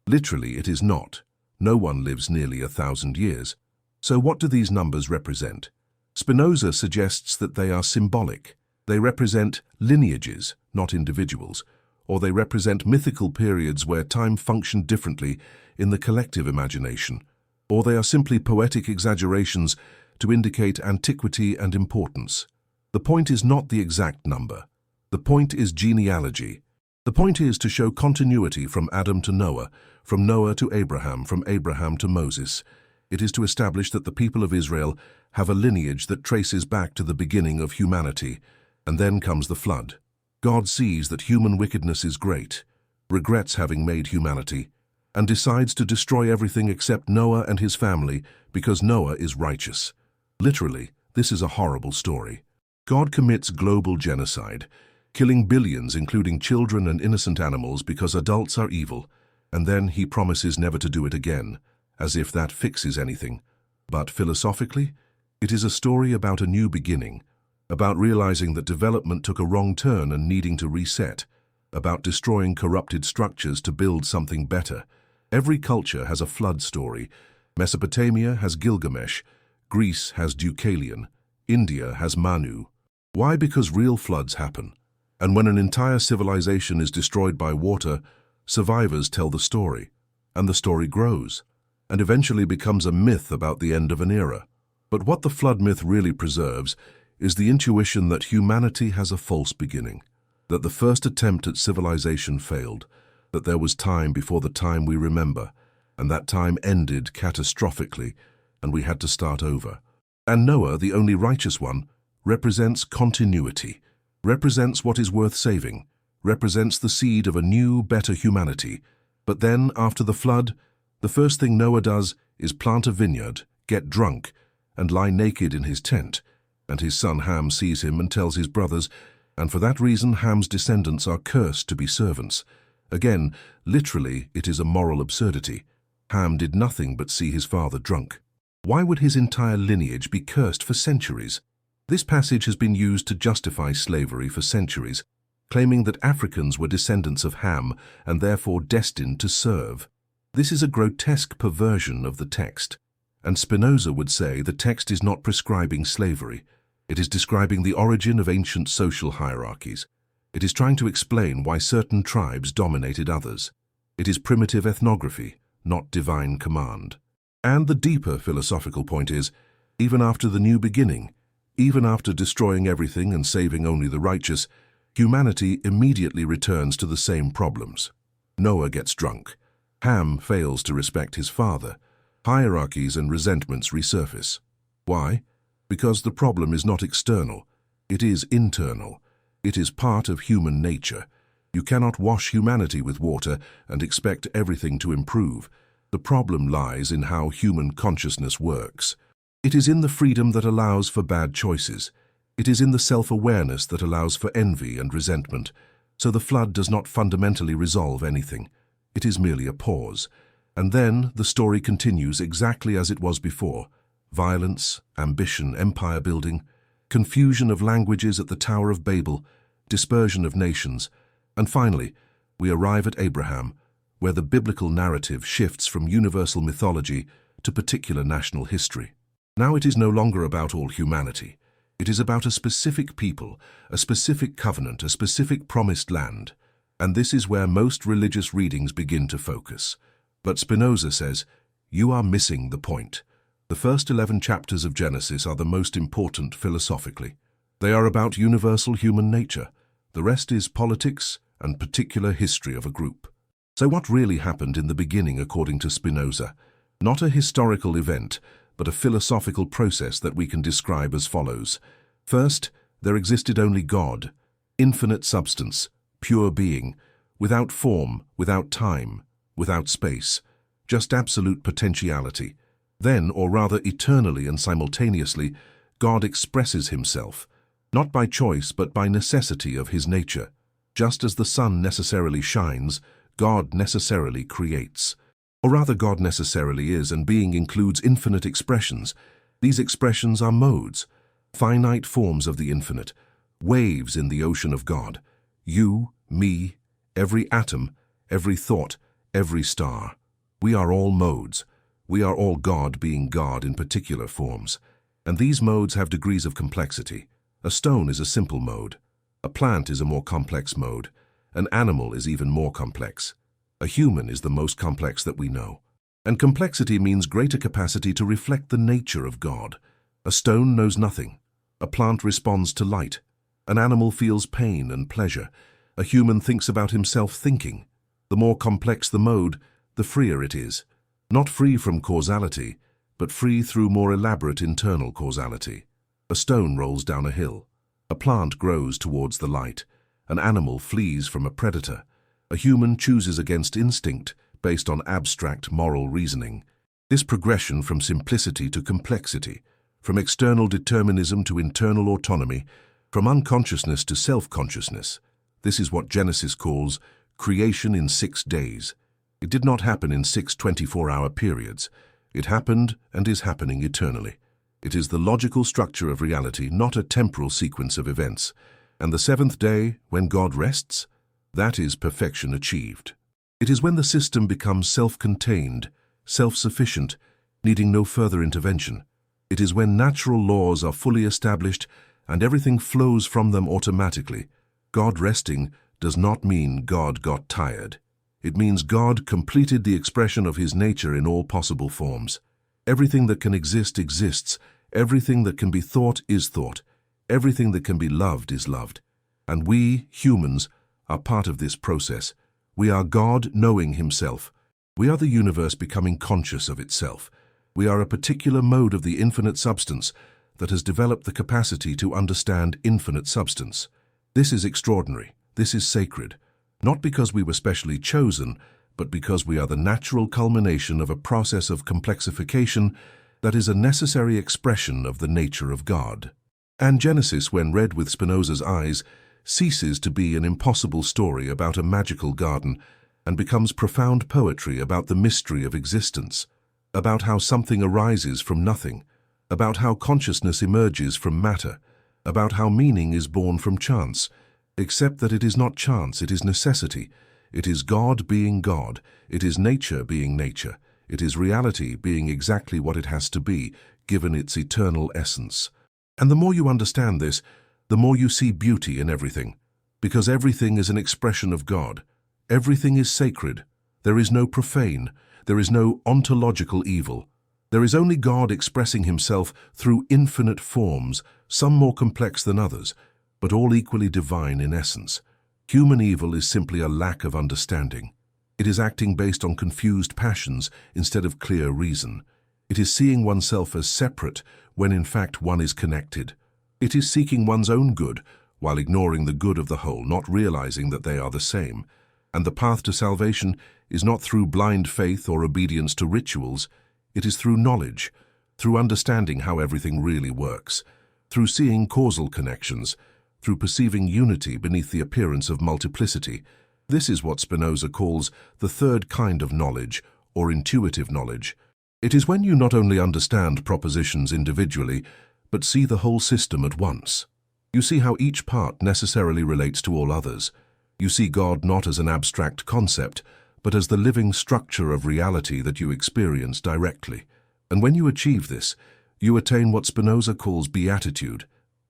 S1: Literally, it is not. No one lives nearly 1,000 years. So what do these numbers represent? Spinoza suggests that they are symbolic. They represent lineages, not individuals, or they represent mythical periods where time functioned differently in the collective imagination, or they are simply poetic exaggerations to indicate antiquity and importance. The point is not the exact number. The point is genealogy. The point is to show continuity from Adam to Noah, from Noah to Abraham, from Abraham to Moses. It is to establish that the people of Israel have a lineage that traces back to the beginning of humanity, and then comes the flood. God sees that human wickedness is great, regrets having made humanity, and decides to destroy everything except Noah and his family because Noah is righteous. Literally, this is a horrible story. God commits global genocide, killing billions, including children and innocent animals, because adults are evil, and then he promises never to do it again, as if that fixes anything. But philosophically, it is a story about a new beginning, about realizing that development took a wrong turn and needing to reset, about destroying corrupted structures to build something better. Every culture has a flood story. Mesopotamia has Gilgamesh, Greece has Deucalion, India has Manu. Why? Because real floods happen. And when an entire civilization is destroyed by water, survivors tell the story, and the story grows, and eventually becomes a myth about the end of an era. But what the flood myth really preserves is the intuition that humanity has a false beginning, that the first attempt at civilization failed, that there was time before the time we remember, and that time ended catastrophically, and we had to start over. And Noah, the only righteous one, represents continuity, represents what is worth saving, represents the seed of a new, better humanity. But then, after the flood, the first thing Noah does is plant a vineyard, get drunk, and lie naked in his tent. And his son Ham sees him and tells his brothers, and for that reason Ham's descendants are cursed to be servants. Again, literally, it is a moral absurdity. Ham did nothing but see his father drunk. Why would his entire lineage be cursed for centuries? This passage has been used to justify slavery for centuries, claiming that Africans were descendants of Ham and therefore destined to serve. This is a grotesque perversion of the text, and Spinoza would say the text is not prescribing slavery. It is describing the origin of ancient social hierarchies. It is trying to explain why certain tribes dominated others. It is primitive ethnography, not divine command. And the deeper philosophical point is, even after the new beginning, even after destroying everything and saving only the righteous, humanity immediately returns to the same problems. Noah gets drunk. Ham fails to respect his father. Hierarchies and resentments resurface. Why? Because the problem is not external. It is internal. It is part of human nature. You cannot wash humanity with water and expect everything to improve. The problem lies in how human consciousness works. It is in the freedom that allows for bad choices. It is in the self-awareness that allows for envy and resentment. So the flood does not fundamentally resolve anything. It is merely a pause. And then the story continues exactly as it was before. Violence, ambition, empire building, confusion of languages at the Tower of Babel, dispersion of nations, and finally, we arrive at Abraham, where the biblical narrative shifts from universal mythology to particular national history. Now it is no longer about all humanity. It is about a specific people, a specific covenant, a specific promised land. And this is where most religious readings begin to focus. But Spinoza says, you are missing the point. The first 11 chapters of Genesis are the most important philosophically. They are about universal human nature. The rest is politics and particular history of a group. So what really happened in the beginning according to Spinoza? Not a historical event, but a philosophical process that we can describe as follows. First, there existed only God, infinite substance, pure being, without form, without time, without space, just absolute potentiality. Then, or rather eternally and simultaneously, God expresses himself, not by choice but by necessity of his nature. Just as the sun necessarily shines, God necessarily creates. Or rather, God necessarily is, and being includes infinite expressions. These expressions are modes, finite forms of the infinite, waves in the ocean of God. You, me, every atom, every thought, every star. We are all modes. We are all God being God in particular forms. And these modes have degrees of complexity. A stone is a simple mode. A plant is a more complex mode. An animal is even more complex. A human is the most complex that we know. And complexity means greater capacity to reflect the nature of God. A stone knows nothing. A plant responds to light. An animal feels pain and pleasure. A human thinks about himself thinking. The more complex the mode, the freer it is. Not free from causality, but free through more elaborate internal causality. A stone rolls down a hill. A plant grows towards the light. An animal flees from a predator. A human chooses against instinct based on abstract moral reasoning. This progression from simplicity to complexity, from external determinism to internal autonomy, from unconsciousness to self-consciousness, this is what Genesis calls creation in 6 days. It did not happen in 6 24-hour periods. It happened and is happening eternally. It is the logical structure of reality, not a temporal sequence of events. And the 7th day, when God rests, that is perfection achieved. It is when the system becomes self-contained, self-sufficient, needing no further intervention. It is when natural laws are fully established and everything flows from them automatically. God resting does not mean God got tired. It means God completed the expression of his nature in all possible forms. Everything that can exist exists. Everything that can be thought is thought. Everything that can be loved is loved. And we, humans, are part of this process. We are God knowing himself. We are the universe becoming conscious of itself. We are a particular mode of the infinite substance that has developed the capacity to understand infinite substance. This is extraordinary. This is sacred. Not because we were specially chosen, but because we are the natural culmination of a process of complexification that is a necessary expression of the nature of God. And Genesis, when read with Spinoza's eyes, ceases to be an impossible story about a magical garden and becomes profound poetry about the mystery of existence, about how something arises from nothing, about how consciousness emerges from matter, about how meaning is born from chance, except that it is not chance, it is necessity. It is God being God. It is nature being nature. It is reality being exactly what it has to be, given its eternal essence. And the more you understand this, the more you see beauty in everything, because everything is an expression of God. Everything is sacred. There is no profane. There is no ontological evil. There is only God expressing himself through infinite forms, some more complex than others, but all equally divine in essence. Human evil is simply a lack of understanding. It is acting based on confused passions instead of clear reason. It is seeing oneself as separate when in fact one is connected. It is seeking one's own good while ignoring the good of the whole, not realizing that they are the same. And the path to salvation is not through blind faith or obedience to rituals. It is through knowledge, through understanding how everything really works, through seeing causal connections, through perceiving unity beneath the appearance of multiplicity. This is what Spinoza calls the third kind of knowledge, or intuitive knowledge. It is when you not only understand propositions individually, but see the whole system at once. You see how each part necessarily relates to all others. You see God not as an abstract concept, but as the living structure of reality that you experience directly. And when you achieve this, you attain what Spinoza calls beatitude.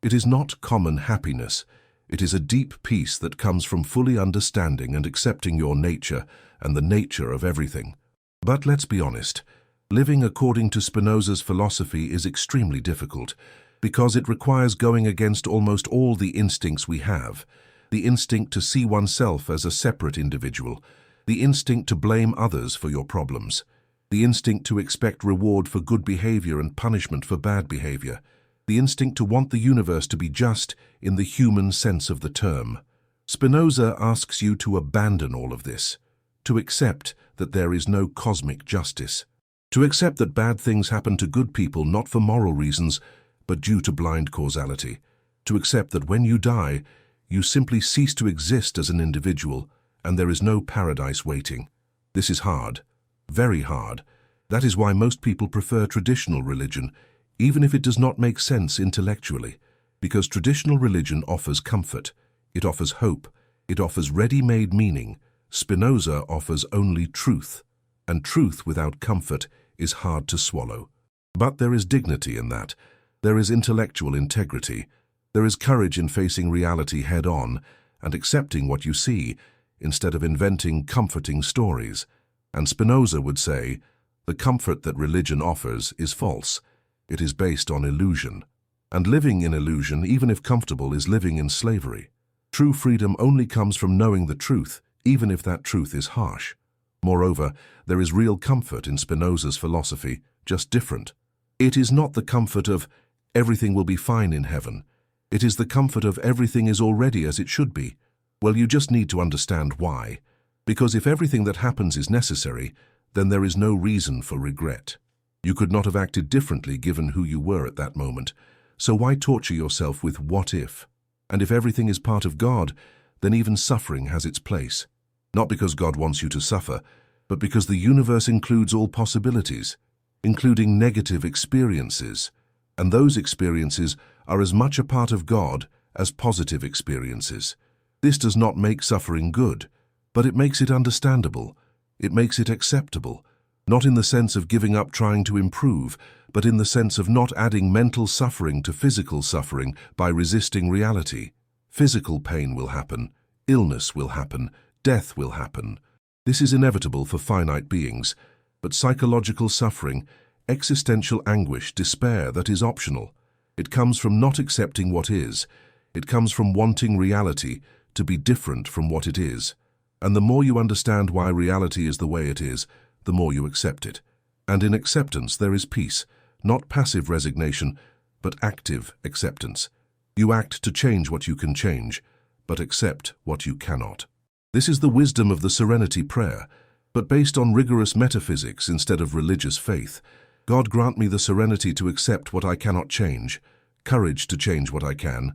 S1: It is not common happiness. It is a deep peace that comes from fully understanding and accepting your nature and the nature of everything. But let's be honest, living according to Spinoza's philosophy is extremely difficult because it requires going against almost all the instincts we have. The instinct to see oneself as a separate individual, the instinct to blame others for your problems, the instinct to expect reward for good behavior and punishment for bad behavior, the instinct to want the universe to be just in the human sense of the term. Spinoza asks you to abandon all of this, to accept that there is no cosmic justice, to accept that bad things happen to good people not for moral reasons, but due to blind causality, to accept that when you die, you simply cease to exist as an individual, and there is no paradise waiting. This is hard, very hard. That is why most people prefer traditional religion, even if it does not make sense intellectually, because traditional religion offers comfort, it offers hope, it offers ready-made meaning. Spinoza offers only truth, and truth without comfort is hard to swallow. But there is dignity in that. There is intellectual integrity. There is courage in facing reality head-on and accepting what you see, instead of inventing comforting stories. And Spinoza would say, the comfort that religion offers is false. It is based on illusion. And living in illusion, even if comfortable, is living in slavery. True freedom only comes from knowing the truth, even if that truth is harsh. Moreover, there is real comfort in Spinoza's philosophy, just different. It is not the comfort of everything will be fine in heaven. It is the comfort of everything is already as it should be. Well, you just need to understand why. Because if everything that happens is necessary, then there is no reason for regret. You could not have acted differently given who you were at that moment. So why torture yourself with what if? And if everything is part of God, then even suffering has its place. Not because God wants you to suffer, but because the universe includes all possibilities, including negative experiences. And those experiences are as much a part of God as positive experiences. This does not make suffering good, but it makes it understandable. It makes it acceptable, not in the sense of giving up trying to improve, but in the sense of not adding mental suffering to physical suffering by resisting reality. Physical pain will happen, illness will happen, death will happen. This is inevitable for finite beings, but psychological suffering, existential anguish, despair, that is optional. It comes from not accepting what is. It comes from wanting reality to be different from what it is. And the more you understand why reality is the way it is, the more you accept it. And in acceptance there is peace, not passive resignation, but active acceptance. You act to change what you can change, but accept what you cannot. This is the wisdom of the Serenity Prayer, but based on rigorous metaphysics instead of religious faith. God, grant me the serenity to accept what I cannot change, courage to change what I can,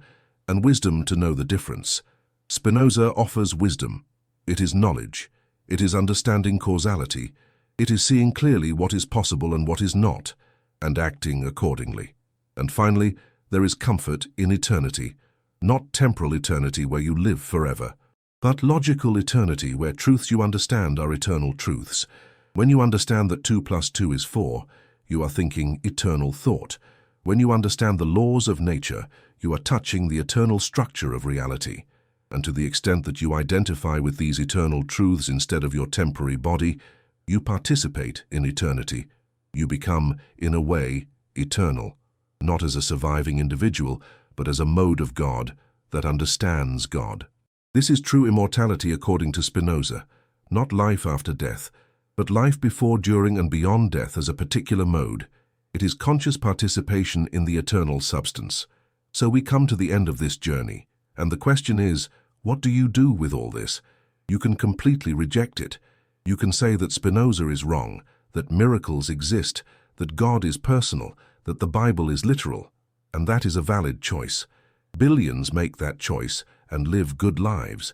S1: and wisdom to know the difference. Spinoza offers wisdom. It is knowledge. It is understanding causality. It is seeing clearly what is possible and what is not, and acting accordingly. And finally, there is comfort in eternity, not temporal eternity where you live forever, but logical eternity where truths you understand are eternal truths. When you understand that 2 + 2 is 4, you are thinking eternal thought. When you understand the laws of nature, you are touching the eternal structure of reality. And to the extent that you identify with these eternal truths instead of your temporary body, you participate in eternity. You become, in a way, eternal, not as a surviving individual, but as a mode of God that understands God. This is true immortality according to Spinoza, not life after death, but life before, during, and beyond death as a particular mode. It is conscious participation in the eternal substance. So we come to the end of this journey, and the question is, what do you do with all this? You can completely reject it. You can say that Spinoza is wrong, that miracles exist, that God is personal, that the Bible is literal, and that is a valid choice. Billions make that choice and live good lives.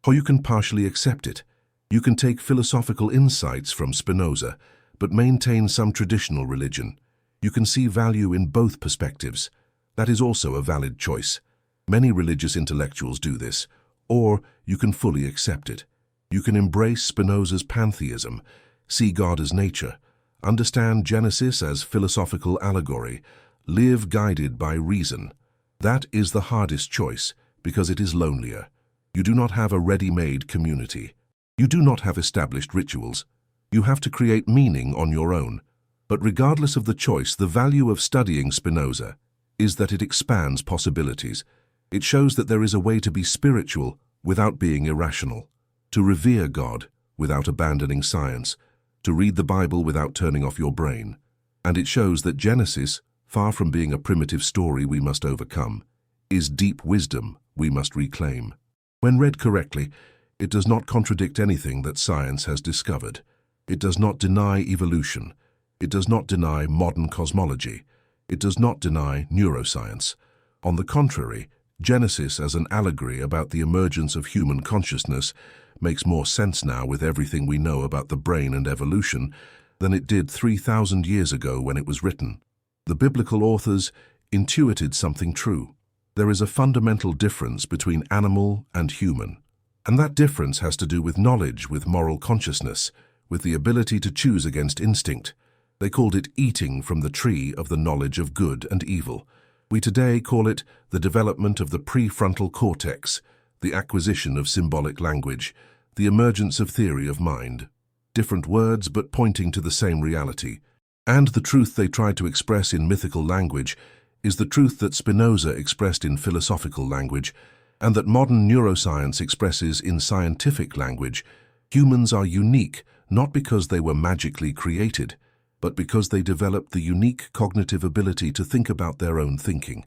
S1: Or you can partially accept it. You can take philosophical insights from Spinoza, but maintain some traditional religion. You can see value in both perspectives. That is also a valid choice. Many religious intellectuals do this. Or you can fully accept it. You can embrace Spinoza's pantheism, see God as nature, understand Genesis as philosophical allegory, live guided by reason. That is the hardest choice, because it is lonelier. You do not have a ready-made community. You do not have established rituals. You have to create meaning on your own. But regardless of the choice, the value of studying Spinoza is that it expands possibilities. It shows that there is a way to be spiritual without being irrational, to revere God without abandoning science, to read the Bible without turning off your brain. And it shows that Genesis, far from being a primitive story we must overcome, is deep wisdom we must reclaim. When read correctly, it does not contradict anything that science has discovered. It does not deny evolution. It does not deny modern cosmology. It does not deny neuroscience. On the contrary, Genesis as an allegory about the emergence of human consciousness makes more sense now with everything we know about the brain and evolution than it did 3,000 years ago when it was written. The biblical authors intuited something true. There is a fundamental difference between animal and human. And that difference has to do with knowledge, with moral consciousness, with the ability to choose against instinct. They called it eating from the tree of the knowledge of good and evil. We today call it the development of the prefrontal cortex, the acquisition of symbolic language, the emergence of theory of mind. Different words but pointing to the same reality. And the truth they tried to express in mythical language is the truth that Spinoza expressed in philosophical language, and that modern neuroscience expresses in scientific language. Humans are unique, not because they were magically created, but because they developed the unique cognitive ability to think about their own thinking.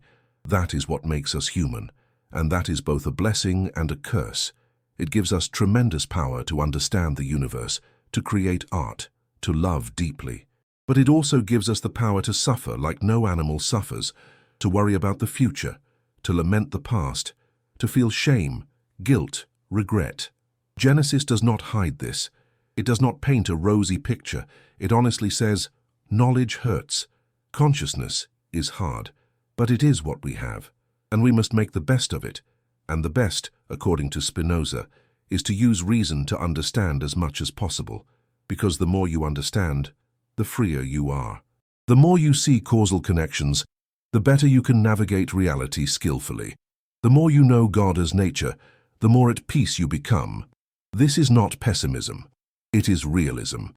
S1: That is what makes us human, and that is both a blessing and a curse. It gives us tremendous power to understand the universe, to create art, to love deeply. But it also gives us the power to suffer like no animal suffers, to worry about the future, to lament the past, to feel shame, guilt, regret. Genesis does not hide this. It does not paint a rosy picture. It honestly says, knowledge hurts. Consciousness is hard. But it is what we have, and we must make the best of it. And the best, according to Spinoza, is to use reason to understand as much as possible, because the more you understand, the freer you are. The more you see causal connections, the better you can navigate reality skillfully. The more you know God as nature, the more at peace you become. This is not pessimism. It is realism.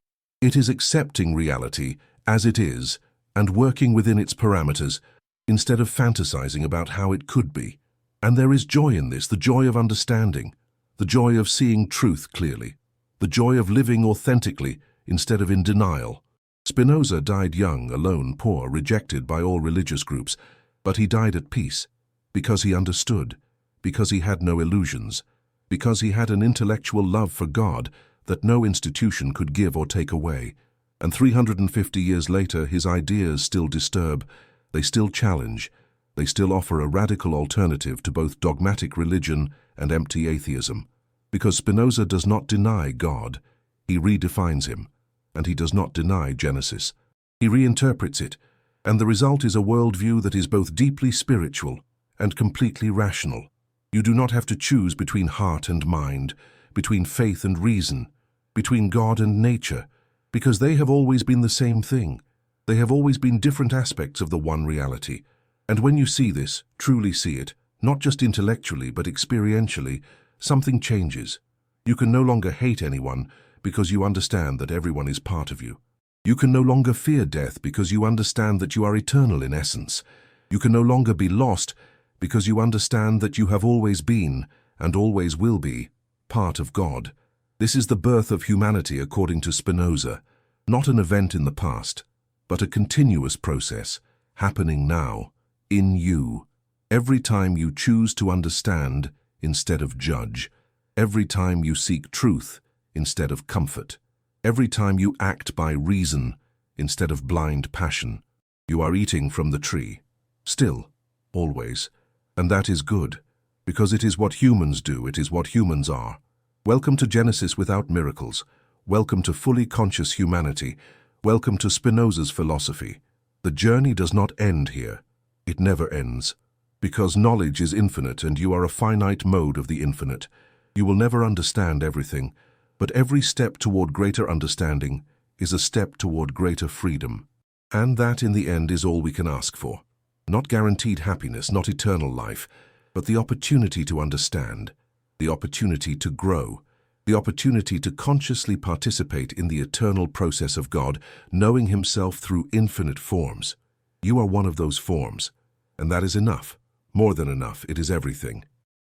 S1: It is accepting reality as it is and working within its parameters instead of fantasizing about how it could be. And there is joy in this, the joy of understanding, the joy of seeing truth clearly, the joy of living authentically instead of in denial. Spinoza died young, alone, poor, rejected by all religious groups, but he died at peace, because he understood, because he had no illusions, because he had an intellectual love for God that no institution could give or take away. And 350 years later, his ideas still disturb, they still challenge, they still offer a radical alternative to both dogmatic religion and empty atheism. Because Spinoza does not deny God, he redefines him. And he does not deny Genesis. He reinterprets it, and the result is a worldview that is both deeply spiritual and completely rational. You do not have to choose between heart and mind, between faith and reason, between God and nature, because they have always been the same thing. They have always been different aspects of the one reality. And when you see this, truly see it, not just intellectually but experientially, something changes. You can no longer hate anyone, because you understand that everyone is part of you. You can no longer fear death because you understand that you are eternal in essence. You can no longer be lost because you understand that you have always been, and always will be, part of God. This is the birth of humanity according to Spinoza, not an event in the past, but a continuous process, happening now, in you. Every time you choose to understand instead of judge, every time you seek truth instead of comfort, every time you act by reason instead of blind passion, you are eating from the tree. Still, always. And that is good, because it is what humans do, it is what humans are. Welcome to Genesis without miracles. Welcome to fully conscious humanity. Welcome to Spinoza's philosophy. The journey does not end here. It never ends. Because knowledge is infinite and you are a finite mode of the infinite. You will never understand everything, but every step toward greater understanding is a step toward greater freedom. And that in the end is all we can ask for. Not guaranteed happiness, not eternal life, but the opportunity to understand, the opportunity to grow, the opportunity to consciously participate in the eternal process of God, knowing Himself through infinite forms. You are one of those forms, and that is enough. More than enough, it is everything.